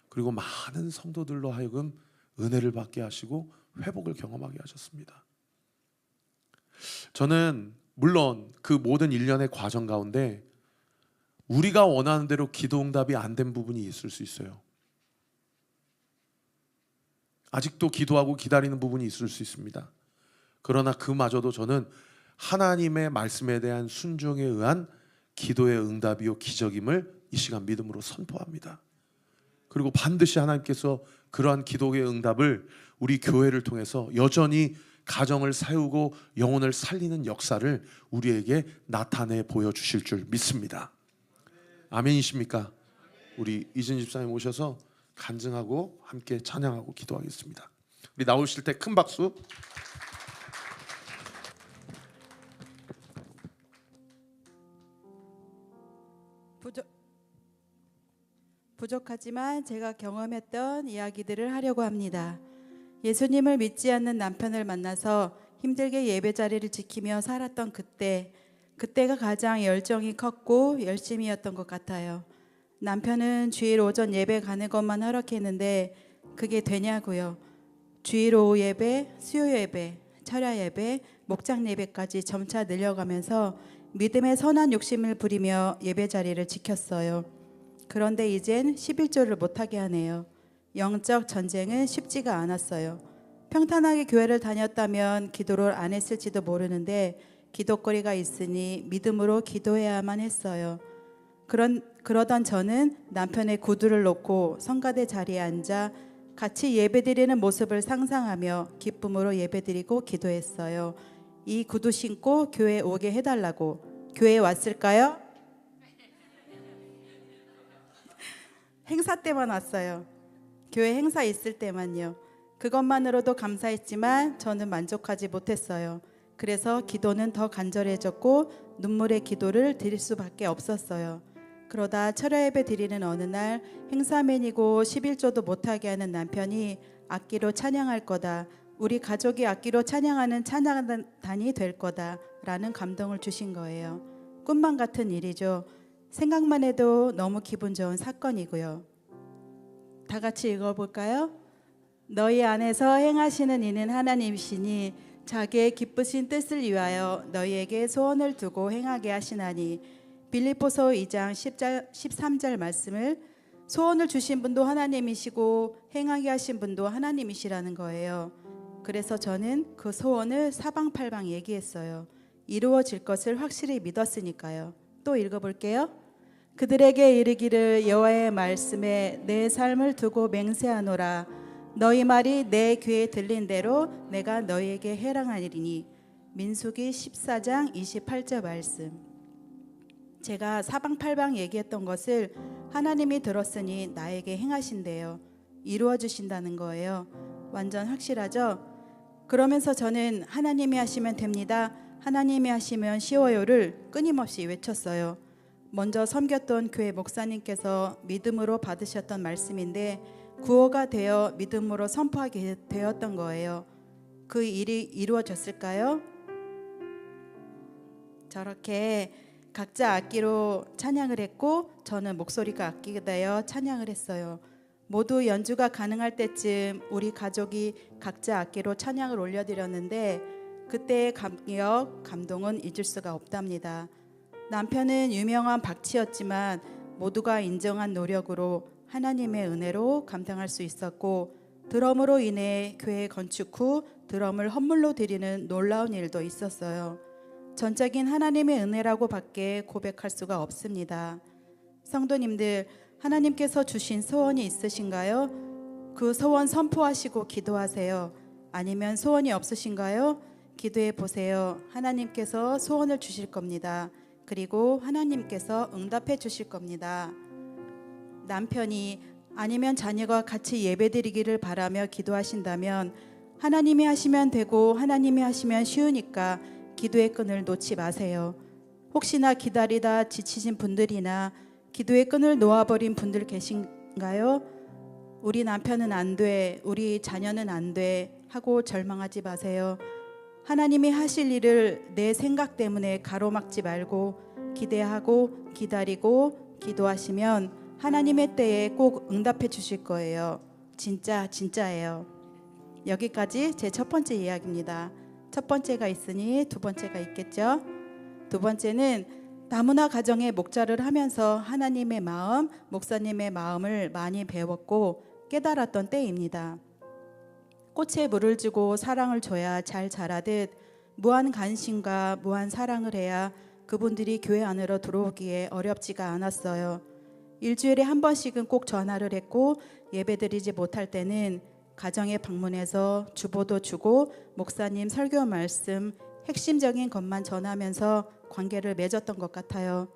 A: 그리고 많은 성도들로 하여금 은혜를 받게 하시고 회복을 경험하게 하셨습니다. 저는 물론 그 모든 일련의 과정 가운데 우리가 원하는 대로 기도 응답이 안 된 부분이 있을 수 있어요. 아직도 기도하고 기다리는 부분이 있을 수 있습니다. 그러나 그마저도 저는 하나님의 말씀에 대한 순종에 의한 기도의 응답이요 기적임을 이 시간 믿음으로 선포합니다. 그리고 반드시 하나님께서 그러한 기도의 응답을 우리 교회를 통해서 여전히 가정을 세우고 영혼을 살리는 역사를 우리에게 나타내 보여주실 줄 믿습니다. 아멘이십니까? 우리 이진 집사님 오셔서 간증하고 함께 찬양하고 기도하겠습니다. 우리 나오실 때 큰 박수.
B: 부족하지만 제가 경험했던 이야기들을 하려고 합니다. 예수님을 믿지 않는 남편을 만나서 힘들게 예배 자리를 지키며 살았던 그때가 가장 열정이 컸고 열심이었던 것 같아요. 남편은 주일 오전 예배 가는 것만 허락했는데 그게 되냐고요. 주일 오후 예배, 수요 예배, 철야 예배, 목장 예배까지 점차 늘려가면서 믿음의 선한 욕심을 부리며 예배 자리를 지켰어요. 그런데 이젠 11조를 못하게 하네요. 영적 전쟁은 쉽지가 않았어요. 평탄하게 교회를 다녔다면 기도를 안 했을지도 모르는데 기도거리가 있으니 믿음으로 기도해야만 했어요. 그러던 저는 남편의 구두를 놓고 성가대 자리에 앉아 같이 예배드리는 모습을 상상하며 기쁨으로 예배드리고 기도했어요. 이 구두 신고 교회에 오게 해달라고. 교회에 왔을까요? 행사 때만 왔어요. 교회 행사 있을 때만요. 그것만으로도 감사했지만 저는 만족하지 못했어요. 그래서 기도는 더 간절해졌고 눈물의 기도를 드릴 수밖에 없었어요. 그러다 철야 예배 드리는 어느 날 행사맨이고 11조도 못하게 하는 남편이 악기로 찬양할 거다, 우리 가족이 악기로 찬양하는 찬양단이 될 거다 라는 감동을 주신 거예요. 꿈만 같은 일이죠. 생각만 해도 너무 기분 좋은 사건이고요. 다 같이 읽어볼까요? 너희 안에서 행하시는 이는 하나님이시니 자기의 기쁘신 뜻을 위하여 너희에게 소원을 두고 행하게 하시나니. 빌립보서 2장 13절 말씀을 소원을 주신 분도 하나님이시고 행하게 하신 분도 하나님이시라는 거예요. 그래서 저는 그 소원을 사방팔방 얘기했어요. 이루어질 것을 확실히 믿었으니까요. 또 읽어볼게요. 그들에게 이르기를 여호와의 말씀에 내 삶을 두고 맹세하노라. 너희 말이 내 귀에 들린 대로 내가 너희에게 해랑하리니. 민수기 14장 28절 말씀. 제가 사방팔방 얘기했던 것을 하나님이 들었으니 나에게 행하신대요. 이루어 주신다는 거예요. 완전 확실하죠? 그러면서 저는 하나님이 하시면 됩니다. 하나님이 하시면 쉬워요를 끊임없이 외쳤어요. 먼저 섬겼던 교회 목사님께서 믿음으로 받으셨던 말씀인데 구호가 되어 믿음으로 선포하게 되었던 거예요. 그 일이 이루어졌을까요? 저렇게 각자 악기로 찬양을 했고 저는 목소리가 악기가 되어 찬양을 했어요. 모두 연주가 가능할 때쯤 우리 가족이 각자 악기로 찬양을 올려드렸는데 그때의 감격, 감동은 잊을 수가 없답니다. 남편은 유명한 박치였지만 모두가 인정한 노력으로 하나님의 은혜로 감당할 수 있었고 드럼으로 인해 교회 건축 후 드럼을 헌물로 드리는 놀라운 일도 있었어요. 전적인 하나님의 은혜라고 밖에 고백할 수가 없습니다. 성도님들, 하나님께서 주신 소원이 있으신가요? 그 소원 선포하시고 기도하세요. 아니면 소원이 없으신가요? 기도해 보세요. 하나님께서 소원을 주실 겁니다. 그리고 하나님께서 응답해 주실 겁니다. 남편이 아니면 자녀가 같이 예배드리기를 바라며 기도하신다면 하나님이 하시면 되고 하나님이 하시면 쉬우니까 기도의 끈을 놓지 마세요. 혹시나 기다리다 지치신 분들이나 기도의 끈을 놓아버린 분들 계신가요? 우리 남편은 안 돼, 우리 자녀는 안 돼 하고 절망하지 마세요. 하나님이 하실 일을 내 생각 때문에 가로막지 말고 기대하고 기다리고 기도하시면 하나님의 때에 꼭 응답해 주실 거예요. 진짜예요. 여기까지 제 첫 번째 이야기입니다. 첫 번째가 있으니 두 번째가 있겠죠. 두 번째는 다문화 가정의 목자를 하면서 하나님의 마음, 목사님의 마음을 많이 배웠고 깨달았던 때입니다. 꽃에 물을 주고 사랑을 줘야 잘 자라듯 무한 관심과 무한 사랑을 해야 그분들이 교회 안으로 들어오기에 어렵지가 않았어요. 일주일에 한 번씩은 꼭 전화를 했고 예배드리지 못할 때는 가정에 방문해서 주보도 주고 목사님 설교 말씀 핵심적인 것만 전하면서 관계를 맺었던 것 같아요.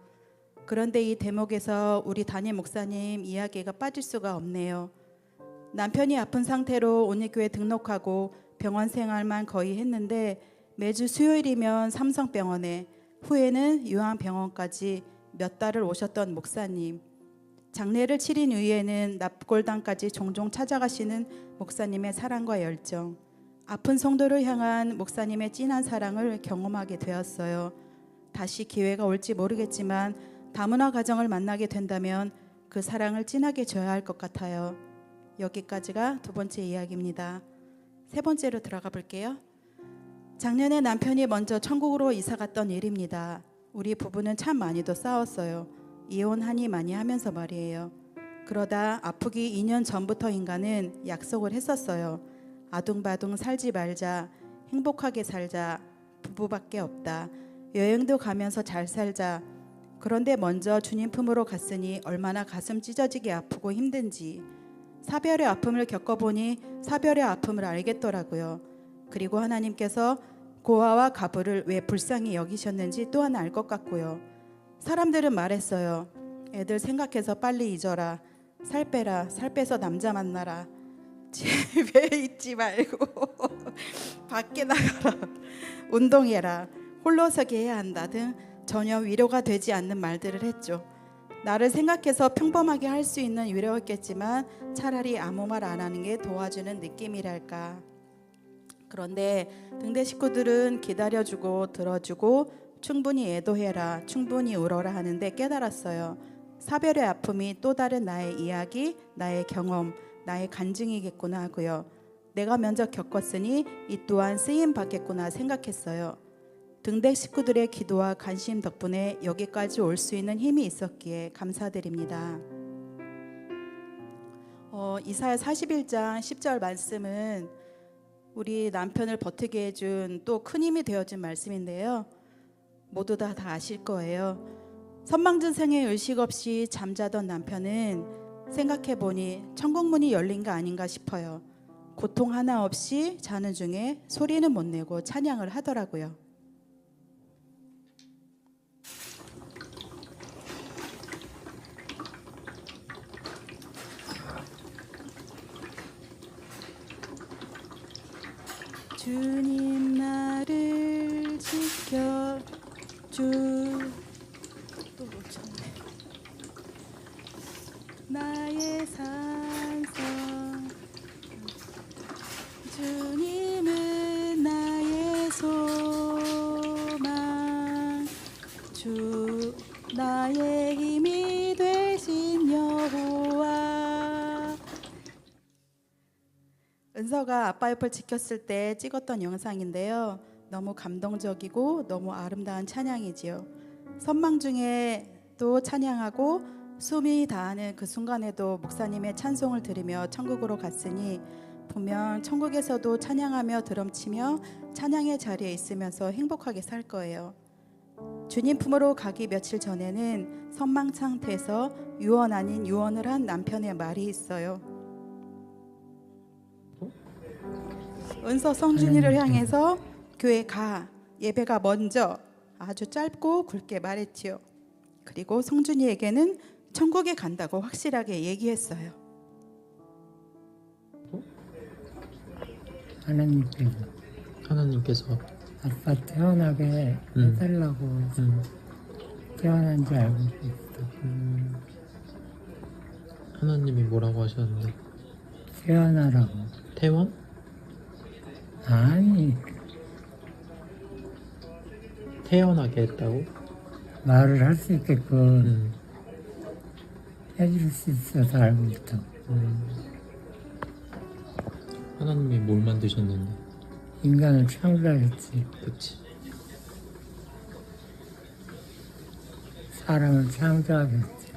B: 그런데 이 대목에서 우리 담임 목사님 이야기가 빠질 수가 없네요. 남편이 아픈 상태로 온리교회 등록하고 병원 생활만 거의 했는데 매주 수요일이면 삼성병원에 후에는 요한병원까지 몇 달을 오셨던 목사님. 장례를 치른 이후에는 납골당까지 종종 찾아가시는 목사님의 사랑과 열정. 아픈 성도를 향한 목사님의 진한 사랑을 경험하게 되었어요. 다시 기회가 올지 모르겠지만 다문화 가정을 만나게 된다면 그 사랑을 진하게 줘야 할 것 같아요. 여기까지가 두 번째 이야기입니다. 세 번째로 들어가 볼게요. 작년에 남편이 먼저 천국으로 이사 갔던 일입니다. 우리 부부는 참 많이도 싸웠어요. 이혼하니 많이 하면서 말이에요. 그러다 아프기 2년 전부터인가는 약속을 했었어요. 아둥바둥 살지 말자, 행복하게 살자, 부부밖에 없다. 여행도 가면서 잘 살자. 그런데 먼저 주님 품으로 갔으니 얼마나 가슴 찢어지게 아프고 힘든지. 사별의 아픔을 겪어보니 사별의 아픔을 알겠더라고요. 그리고 하나님께서 고아와 가부를 왜 불쌍히 여기셨는지 또한 알 것 같고요. 사람들은 말했어요. 애들 생각해서 빨리 잊어라. 살 빼라. 살 빼서 남자 만나라. 집에 있지 말고 밖에 나가라. 운동해라. 홀로서기 해야 한다 등 전혀 위로가 되지 않는 말들을 했죠. 나를 생각해서 평범하게 할 수 있는 위로였겠지만 차라리 아무 말 안 하는 게 도와주는 느낌이랄까. 그런데 등대 식구들은 기다려주고 들어주고 충분히 애도해라, 충분히 울어라 하는데 깨달았어요. 사별의 아픔이 또 다른 나의 이야기, 나의 경험, 나의 간증이겠구나 하고요. 내가 먼저 겪었으니 이 또한 쓰임 받겠구나 생각했어요. 등대 식구들의 기도와 관심 덕분에 여기까지 올 수 있는 힘이 있었기에 감사드립니다. 이사야 41장 10절 말씀은 우리 남편을 버티게 해준 또 큰 힘이 되어준 말씀인데요. 모두 다 아실 거예요. 선망전생에 의식 없이 잠자던 남편은 생각해보니 천국문이 열린 거 아닌가 싶어요. 고통 하나 없이 자는 중에 소리는 못 내고 찬양을 하더라고요. 주님 나를 지켜 또 놓쳤네. 나의 산성 주님은 나의 소망 주 나의 힘이 되신 여호와. 은서가 아빠 옆을 지켰을 때 찍었던 영상인데요. 너무 감동적이고 너무 아름다운 찬양이지요. 선망 중에 또 찬양하고 숨이 다하는 그 순간에도 목사님의 찬송을 들으며 천국으로 갔으니 분명 천국에서도 찬양하며 드럼치며 찬양의 자리에 있으면서 행복하게 살 거예요. 주님 품으로 가기 며칠 전에는 선망 상태에서 유언 아닌 유언을 한 남편의 말이 있어요. 은서 성준이를 향해서 교회 가, 예배가 먼저, 아주 짧고 굵게 말했지요. 그리고 성준이에게는 천국에 간다고 확실하게 얘기했어요.
C: 하나님께서
D: 아빠 태어나게 해달라고 태어난 줄 알고 있어.
C: 하나님이 뭐라고 하셨는데?
D: 태어나라고.
C: 태원?
D: 아니,
C: 태어나게 했다고?
D: 말을 할 수 있게끔 해줄 수 있어서 알고 있어.
C: 하나님이 뭘 만드셨는데?
D: 인간을 창조했지.
C: 그치.
D: 사람을 창조하겠지.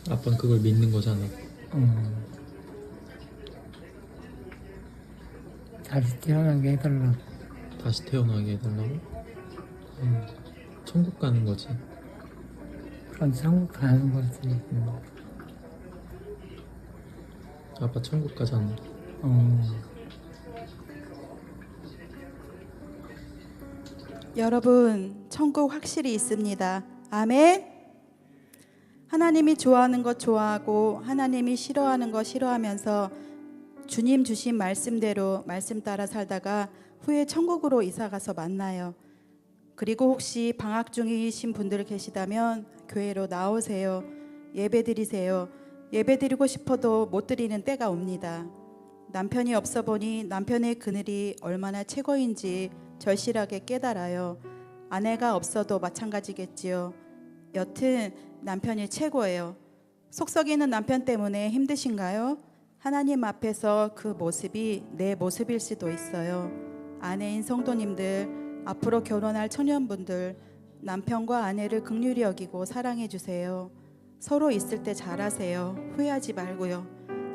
C: 아빠는 그걸 믿는 거잖아.
D: 다시 태어나게 해달라고.
C: 다시 태어나게 해달라고? 천국 가는 거지.
D: 그럼 천국 가는 거지.
C: 아빠 천국 가잖아.
B: 여러분, 천국 확실히 있습니다. 아멘. 하나님이 좋아하는 것 좋아하고 하나님이 싫어하는 것 싫어하면서 주님 주신 말씀대로 말씀 따라 살다가 후에 천국으로 이사가서 만나요. 그리고 혹시 방학 중이신 분들 계시다면 교회로 나오세요. 예배드리세요. 예배드리고 싶어도 못 드리는 때가 옵니다. 남편이 없어 보니 남편의 그늘이 얼마나 최고인지 절실하게 깨달아요. 아내가 없어도 마찬가지겠지요. 여튼 남편이 최고예요. 속 썩이는 남편 때문에 힘드신가요? 하나님 앞에서 그 모습이 내 모습일 수도 있어요. 아내인 성도님들, 앞으로 결혼할 청년분들, 남편과 아내를 긍휼히 여기고 사랑해 주세요. 서로 있을 때 잘하세요. 후회하지 말고요.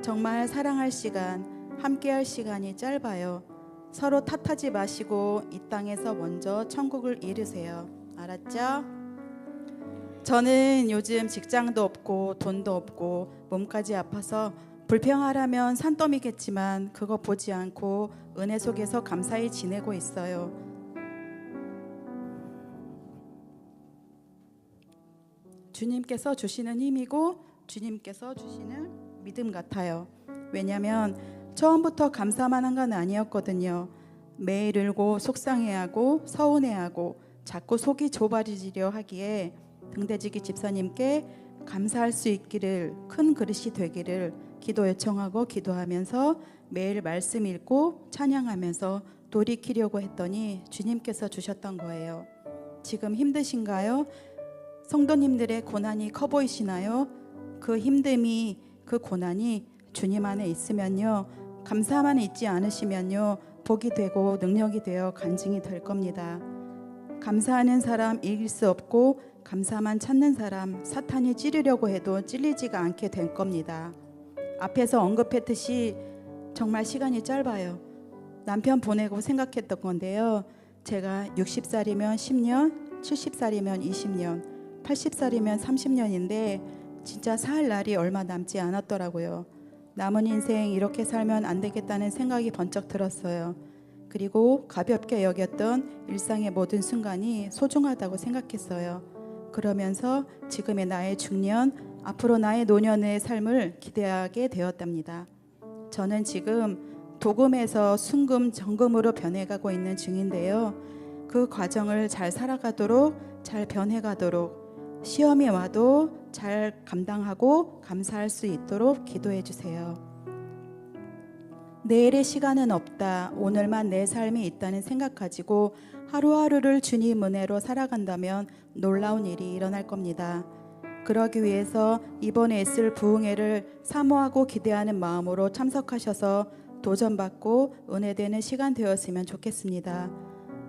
B: 정말 사랑할 시간, 함께할 시간이 짧아요. 서로 탓하지 마시고 이 땅에서 먼저 천국을 이루세요. 알았죠? 저는 요즘 직장도 없고 돈도 없고 몸까지 아파서 불평하라면 산더미겠지만 그거 보지 않고 은혜 속에서 감사히 지내고 있어요. 주님께서 주시는 힘이고 주님께서 주시는 믿음 같아요. 왜냐하면 처음부터 감사만 한 건 아니었거든요. 매일 울고 속상해하고 서운해하고 자꾸 속이 좁아지려 하기에 등대지기 집사님께 감사할 수 있기를, 큰 그릇이 되기를 기도 요청하고 기도하면서 매일 말씀 읽고 찬양하면서 돌이키려고 했더니 주님께서 주셨던 거예요. 지금 힘드신가요? 성도님들의 고난이 커 보이시나요? 그 힘듦이, 그 고난이 주님 안에 있으면요, 감사만 있지 않으시면요, 복이 되고 능력이 되어 간증이 될 겁니다. 감사하는 사람 이길 수 없고 감사만 찾는 사람 사탄이 찌르려고 해도 찔리지가 않게 될 겁니다. 앞에서 언급했듯이 정말 시간이 짧아요. 남편 보내고 생각했던 건데요. 제가 60살이면 10년, 70살이면 20년, 80살이면 30년인데 진짜 살 날이 얼마 남지 않았더라고요. 남은 인생 이렇게 살면 안 되겠다는 생각이 번쩍 들었어요. 그리고 가볍게 여겼던 일상의 모든 순간이 소중하다고 생각했어요. 그러면서 지금의 나의 중년, 앞으로 나의 노년의 삶을 기대하게 되었답니다. 저는 지금 도금에서 순금, 정금으로 변해가고 있는 중인데요. 그 과정을 잘 살아가도록, 잘 변해가도록, 시험이 와도 잘 감당하고 감사할 수 있도록 기도해 주세요. 내일의 시간은 없다. 오늘만 내 삶이 있다는 생각 가지고 하루하루를 주님 은혜로 살아간다면 놀라운 일이 일어날 겁니다. 그러기 위해서 이번에 있을 부흥회를 사모하고 기대하는 마음으로 참석하셔서 도전받고 은혜되는 시간 되었으면 좋겠습니다.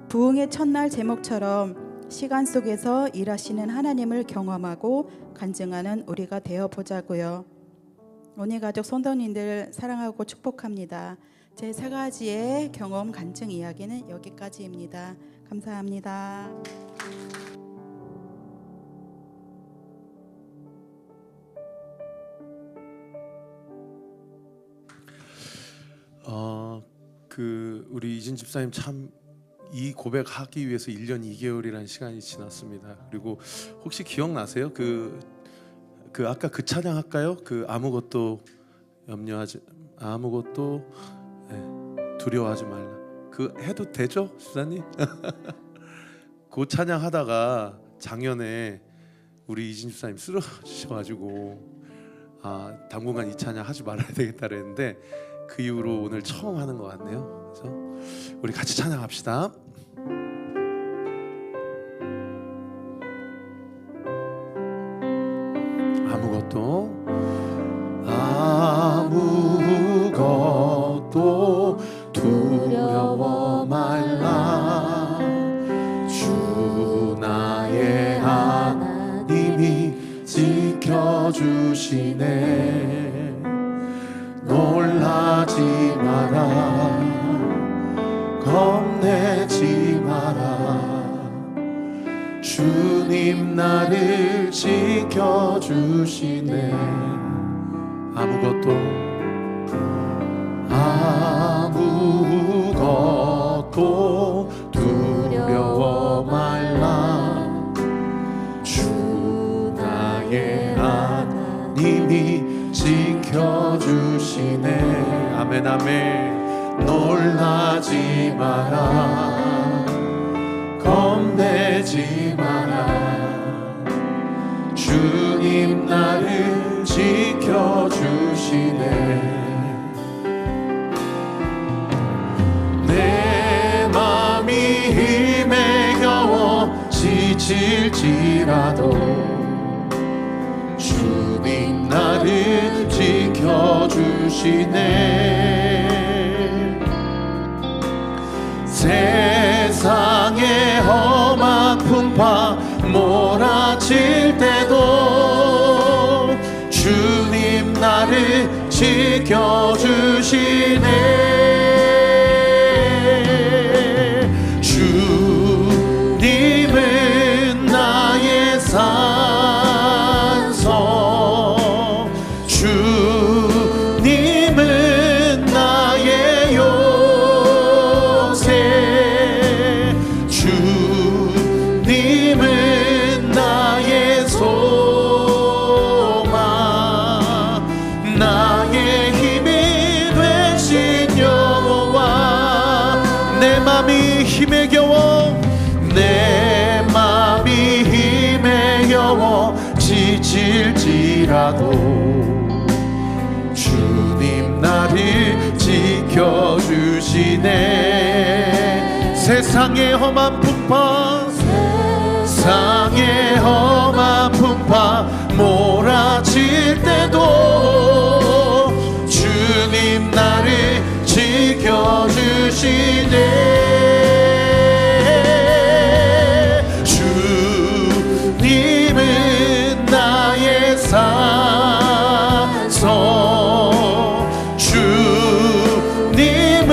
B: 부흥회 첫날 제목처럼 시간 속에서 일하시는 하나님을 경험하고 간증하는 우리가 되어 보자고요. 온희가족 성도님들 사랑하고 축복합니다. 제 3가지의 경험 간증 이야기는 여기까지입니다. 감사합니다.
A: 우리 이진 집사님 참 이 고백하기 위해서 1년 2개월이라는 시간이 지났습니다. 그리고 혹시 기억나세요? 아까 그 찬양 할까요? 아무것도 염려하지, 아무것도 두려워하지 말라. 해도 되죠, 집사님? 그 찬양 하다가 작년에 우리 이진 집사님 쓰러지셔가지고 당분간 이 찬양 하지 말아야 되겠다 그랬는데 그 이후로 오늘 처음 하는 것 같네요. 그래서 우리 같이 찬양합시다. 아무것도 두려워 말라. 주 나의 하나님이 지켜주시네. 놀라지 마라, 겁내지 마라. 주님 나를 지켜주시네. 아무것도 두려워 말라. 주 나의 하나님이 지켜주시네. 아멘 아멘. 놀라지 마라, 겁내지 마라. 주님 나를 지켜주시네. 내 맘이 힘에 겨워 지칠지라도 주님 나를 지켜주시네. 세상의 험한 풍파 몰아칠 때도 주님 나를 지켜주시네. 주님은 나의 산성, 주님은 나의 요새, 주님은 나의 소망, 나의 힘이 되신 여호와. 내 맘이 힘에 겨워, 내 맘이 힘에 겨워 지칠지라도 주님 나를 지켜주시네. 세상의 험한 풍파, 세상의 험한 풍파 몰아칠 때도 주님 나를 지켜주시네. 주님은 나의 산성, 주님은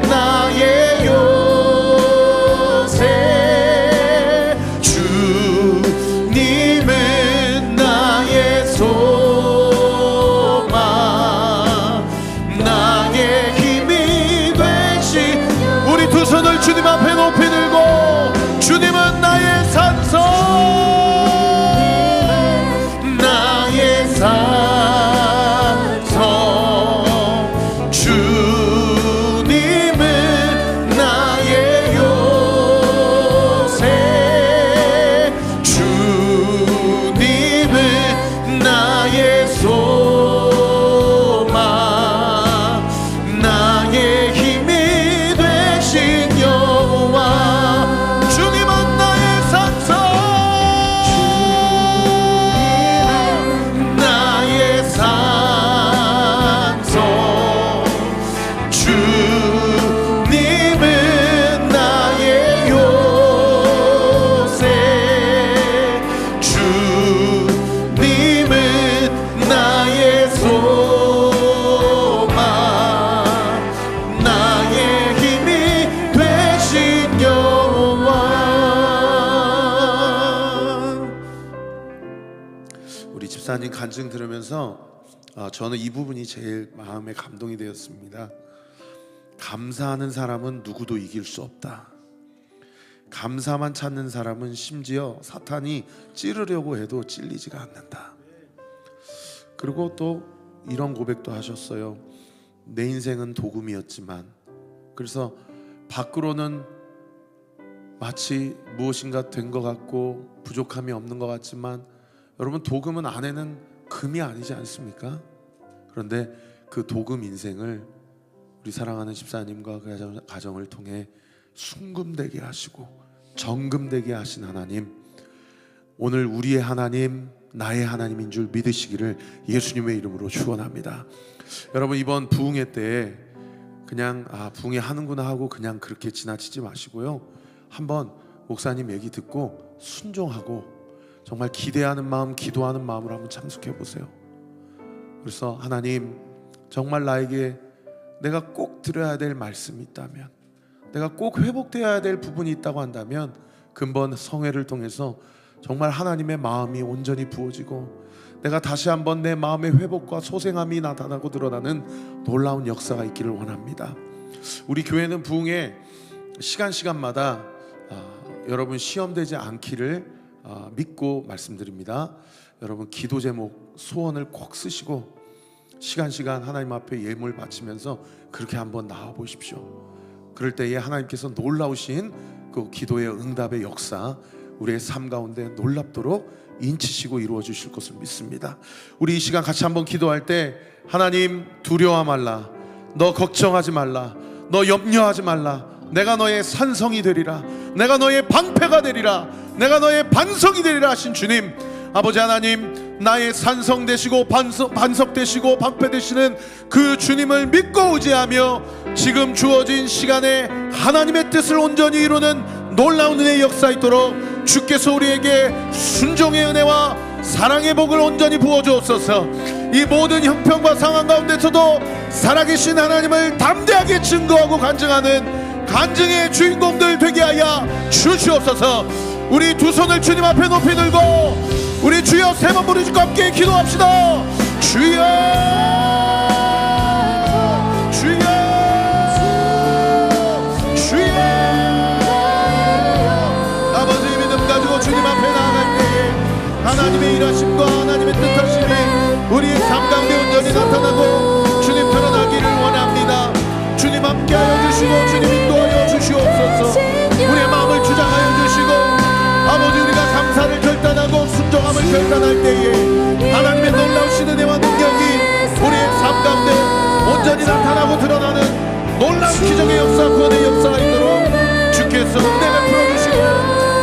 A: 나의 요새, 주님은 나의 소망, 나의 힘이 되신. 우리 두 손을 주님 앞에 높이 들고, 주님은 나의 산성, 나의 산성, 주님은 집사님 간증 들으면서 저는 이 부분이 제일 마음에 감동이 되었습니다. 감사하는 사람은 누구도 이길 수 없다. 감사만 찾는 사람은 심지어 사탄이 찌르려고 해도 찔리지가 않는다. 그리고 또 이런 고백도 하셨어요. 내 인생은 도금이었지만, 그래서 밖으로는 마치 무엇인가 된 것 같고 부족함이 없는 것 같지만, 여러분 도금은 안에는 금이 아니지 않습니까? 그런데 그 도금 인생을 우리 사랑하는 집사님과 그 가정을 통해 순금되게 하시고 정금되게 하신 하나님, 오늘 우리의 하나님, 나의 하나님인 줄 믿으시기를 예수님의 이름으로 축원합니다. 여러분 이번 부흥회 때 그냥 부흥회 하는구나 하고 그냥 그렇게 지나치지 마시고요, 한번 목사님 얘기 듣고 순종하고 정말 기대하는 마음, 기도하는 마음으로 한번 참석해 보세요. 그래서 하나님, 정말 나에게 내가 꼭 들어야 될 말씀이 있다면, 내가 꼭 회복되어야 될 부분이 있다고 한다면, 근본 성회를 통해서 정말 하나님의 마음이 온전히 부어지고 내가 다시 한번 내 마음의 회복과 소생함이 나타나고 드러나는 놀라운 역사가 있기를 원합니다. 우리 교회는 부흥회 시간마다 여러분 시험되지 않기를 믿고 말씀드립니다. 여러분 기도 제목, 소원을 꼭 쓰시고 시간 하나님 앞에 예물 바치면서 그렇게 한번 나와 보십시오. 그럴 때에 하나님께서 놀라우신 그 기도의 응답의 역사 우리의 삶 가운데 놀랍도록 인치시고 이루어 주실 것을 믿습니다. 우리 이 시간 같이 한번 기도할 때, 하나님 두려워 말라, 너 걱정하지 말라, 너 염려하지 말라, 내가 너의 산성이 되리라, 내가 너의 방패가 되리라, 내가 너의 반석이 되리라 하신 주님, 아버지 하나님, 나의 산성 되시고 반석 되시고 방패 되시는 그 주님을 믿고 의지하며 지금 주어진 시간에 하나님의 뜻을 온전히 이루는 놀라운 은혜의 역사 있도록 주께서 우리에게 순종의 은혜와 사랑의 복을 온전히 부어주옵소서. 이 모든 형편과 상황 가운데서도 살아계신 하나님을 담대하게 증거하고 간증하는 간증의 주인공들 되게 하여 주시옵소서. 우리 두 손을 주님 앞에 높이 들고 우리 주여 세 번 부르시고 함께 기도합시다. 주여, 주여, 주여. 아버지 믿음 가지고 주님 앞에 나아갈 때에 하나님의 일하심과 하나님의 뜻하심이 우리의 삶 가운데 온전히 나타나고 주님 드러나기를 원합니다. 주님 함께하여 주시고 주님 인도하여 주시옵소서. 우리의 마음을 주장하여 주시고 아버지, 우리가 감사를 결단하고 순종함을 결단할 때에 하나님의 놀라우신 은혜와 능력이 우리의 삶 가운데 온전히 나타나고 드러나는 놀라운 기적의 역사, 구원의 역사가 있도록 주께서 은혜 베풀어 주시고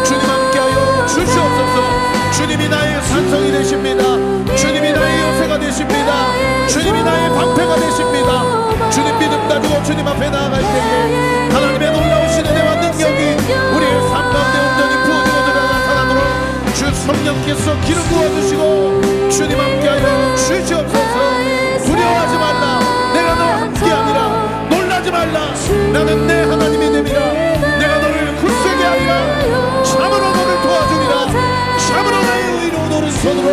A: 주님 함께하여 주시옵소서. 주님이 나의 산성이 되십니다. 주님이 나의 요새가 되십니다. 주님이 나의 방패가 되십니다. 주님 믿음 가지고 주님 앞에 나아갈 때에 하나님의 놀라우신 은혜와 능력이 우리의 삶 가운데 온전히 부어지고 나타나도록 주 성령께서 기름 부어주시고 주님 함께하여 주시옵소서. 두려워하지 말라, 내가 너와 함께함이라. 놀라지 말라, 나는 내 하나님이 됨이라. 내가 너를 굳세게 하리라. 참으로 너를 도와주리라. 참으로 나의 의로운 오른손으로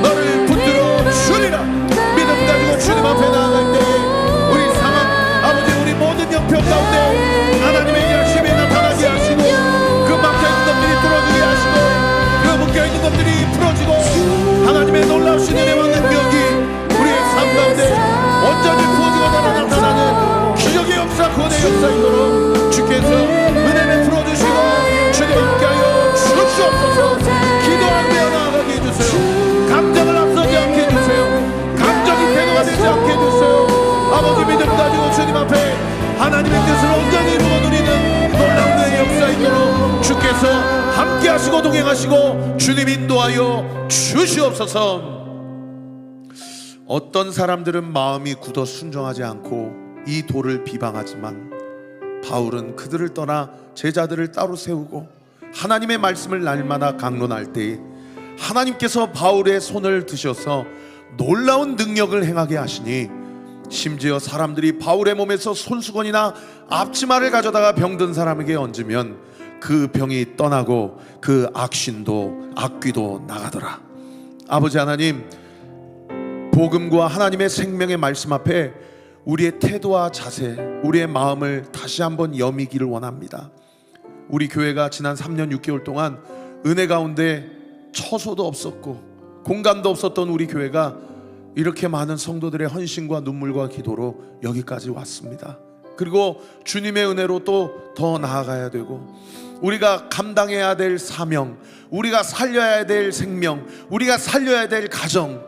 A: 너를 붙들어 주리라. 믿음 가지고 주님 앞에 나아갈 때에 우리 상황, 아버지, 우리 모든 형편 가운데 하나님의 일하심이 나타나게 하시고 그 막혀있는 것들이 뚫어지게 하시고 그 묶여있는 것들이 풀어지고 하나님의 놀라우신 은혜와 능력이 우리의 삶 가운데 온전히 부어지고 나타나는 기적의 역사, 구원의 역사 있도록 주께서 은혜 베풀어 주시고 주님 함께하여 주시옵소서. 기도할 때 나아가게 해주세요. 감정을 앞서지 않게 해주세요. 감정이 태도가 되지 않게 해주세요. 아버지, 믿음 가지고 주님 앞에 하나님의 뜻을 온전히 이루어 누리는 놀라운 은혜의 역사 있도록 주께서 함께 하시고 동행하시고 주님 인도하여 주시옵소서. 어떤 사람들은 마음이 굳어 순종하지 않고 이 도를 비방하지만 바울은 그들을 떠나 제자들을 따로 세우고 하나님의 말씀을 날마다 강론할 때에 하나님께서 바울의 손을 드셔서 놀라운 능력을 행하게 하시니 심지어 사람들이 바울의 몸에서 손수건이나 앞치마를 가져다가 병든 사람에게 얹으면 그 병이 떠나고 그 악신도 악귀도 나가더라. 아버지 하나님, 복음과 하나님의 생명의 말씀 앞에 우리의 태도와 자세, 우리의 마음을 다시 한번 여미기를 원합니다. 우리 교회가 지난 3년 6개월 동안 은혜 가운데 처소도 없었고 공간도 없었던 우리 교회가 이렇게 많은 성도들의 헌신과 눈물과 기도로 여기까지 왔습니다. 그리고 주님의 은혜로 또 더 나아가야 되고, 우리가 감당해야 될 사명, 우리가 살려야 될 생명, 우리가 살려야 될 가정,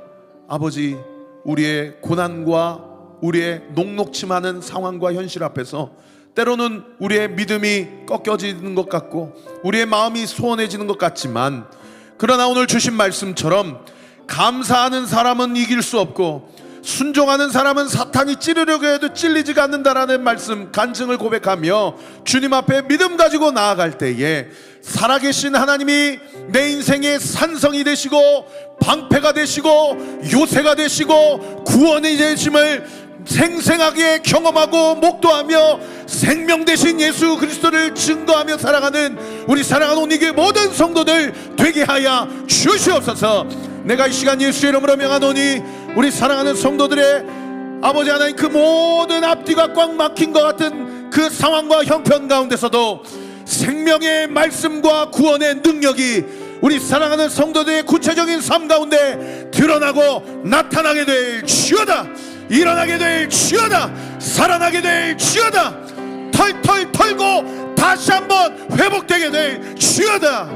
A: 아버지, 우리의 고난과 우리의 녹록치 않은 상황과 현실 앞에서 때로는 우리의 믿음이 꺾여지는 것 같고 우리의 마음이 소원해지는 것 같지만, 그러나 오늘 주신 말씀처럼 감사하는 사람은 이길 수 없고 순종하는 사람은 사탄이 찌르려고 해도 찔리지가 않는다라는 말씀, 간증을 고백하며 주님 앞에 믿음 가지고 나아갈 때에 살아계신 하나님이 내 인생의 산성이 되시고 방패가 되시고 요새가 되시고 구원이 되심을 생생하게 경험하고 목도하며 생명 되신 예수 그리스도를 증거하며 살아가는 우리 사랑하는 온리교회 모든 성도들 되게 하여 주시옵소서. 내가 이 시간 예수의 이름으로 명하노니 우리 사랑하는 성도들의 아버지 하나님, 그 모든 앞뒤가 꽉 막힌 것 같은 그 상황과 형편 가운데서도 생명의 말씀과 구원의 능력이 우리 사랑하는 성도들의 구체적인 삶 가운데 드러나고 나타나게 될 주여다. 일어나게 될 주여다. 살아나게 될 주여다. 털털 털고 다시 한번 회복되게 될 주여다.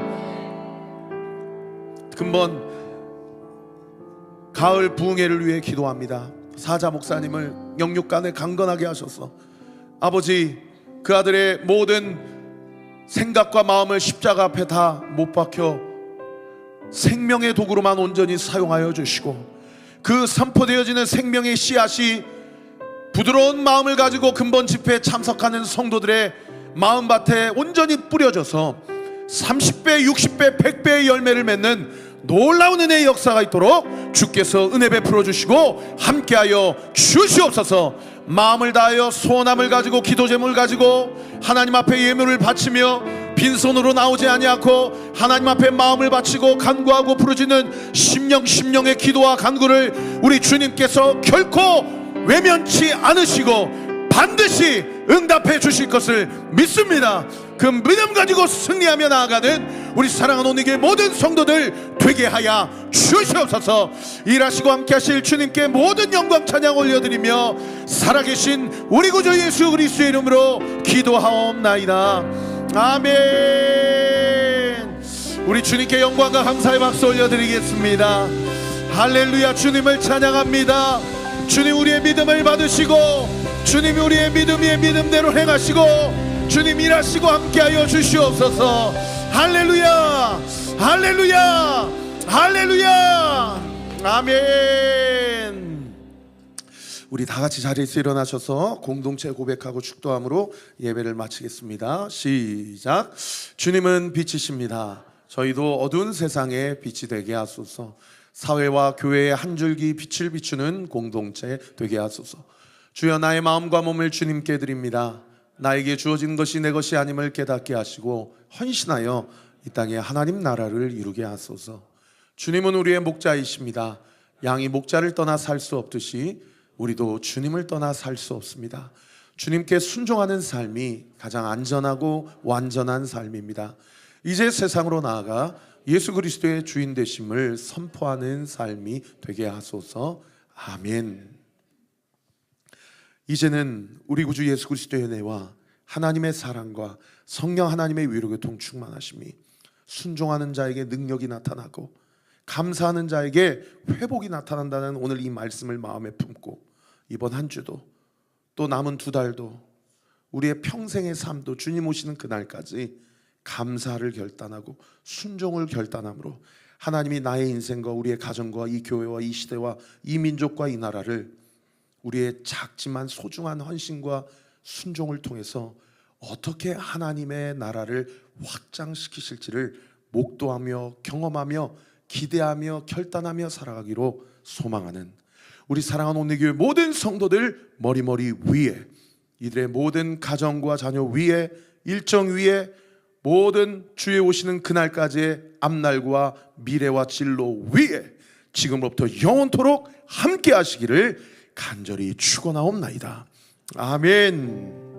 A: 근본 가을 부흥회를 위해 기도합니다. 사자 목사님을 영육간에 강건하게 하셔서 아버지, 그 아들의 모든 생각과 마음을 십자가 앞에 다 못 박혀 생명의 도구로만 온전히 사용하여 주시고, 그 선포되어지는 생명의 씨앗이 부드러운 마음을 가지고 근본 집회에 참석하는 성도들의 마음밭에 온전히 뿌려져서 30배, 60배, 100배의 열매를 맺는 놀라운 은혜의 역사가 있도록 주께서 은혜 베풀어 주시고 함께하여 주시옵소서. 마음을 다하여 소원함을 가지고 기도 제목을 가지고 하나님 앞에 예물을 바치며 빈손으로 나오지 아니하고 하나님 앞에 마음을 바치고 간구하고 부르짖는 심령의 기도와 간구를 우리 주님께서 결코 외면치 않으시고 반드시 응답해 주실 것을 믿습니다. 그 믿음 가지고 승리하며 나아가는 우리 사랑하는 온리교회 모든 성도들 되게 하여 주시옵소서. 일하시고 함께 하실 주님께 모든 영광 찬양 올려드리며 살아계신 우리 구주 예수 그리스도의 이름으로 기도하옵나이다. 아멘. 우리 주님께 영광과 감사의 박수 올려드리겠습니다. 할렐루야. 주님을 찬양합니다. 주님 우리의 믿음을 받으시고 주님이 우리의 믿음 위에 믿음대로 행하시고 주님 일하시고 함께하여 주시옵소서. 할렐루야. 할렐루야. 할렐루야. 아멘. 우리 다 같이 자리에서 일어나셔서 공동체 고백하고 축도함으로 예배를 마치겠습니다. 시작. 주님은 빛이십니다. 저희도 어두운 세상에 빛이 되게 하소서. 사회와 교회의 한 줄기 빛을 비추는 공동체 되게 하소서. 주여, 나의 마음과 몸을 주님께 드립니다. 나에게 주어진 것이 내 것이 아님을 깨닫게 하시고 헌신하여 이 땅에 하나님 나라를 이루게 하소서. 주님은 우리의 목자이십니다. 양이 목자를 떠나 살 수 없듯이 우리도 주님을 떠나 살 수 없습니다. 주님께 순종하는 삶이 가장 안전하고 완전한 삶입니다. 이제 세상으로 나아가 예수 그리스도의 주인 되심을 선포하는 삶이 되게 하소서. 아멘. 이제는 우리 구주 예수 그리스도의 은혜와 하나님의 사랑과 성령 하나님의 위로교통 충만하심이 순종하는 자에게 능력이 나타나고 감사하는 자에게 회복이 나타난다는 오늘 이 말씀을 마음에 품고 이번 한 주도 또 남은 두 달도 우리의 평생의 삶도 주님 오시는 그날까지 감사를 결단하고 순종을 결단함으로 하나님이 나의 인생과 우리의 가정과 이 교회와 이 시대와 이 민족과 이 나라를 우리의 작지만 소중한 헌신과 순종을 통해서 어떻게 하나님의 나라를 확장시키실지를 목도하며 경험하며 기대하며 결단하며 살아가기로 소망하는 우리 사랑하는 온리교회 모든 성도들 머리 위에, 이들의 모든 가정과 자녀 위에, 일정 위에, 모든 주의 오시는 그날까지의 앞날과 미래와 진로 위에 지금부터 영원토록 함께 하시기를 간절히 축원하옵나이다. 아멘.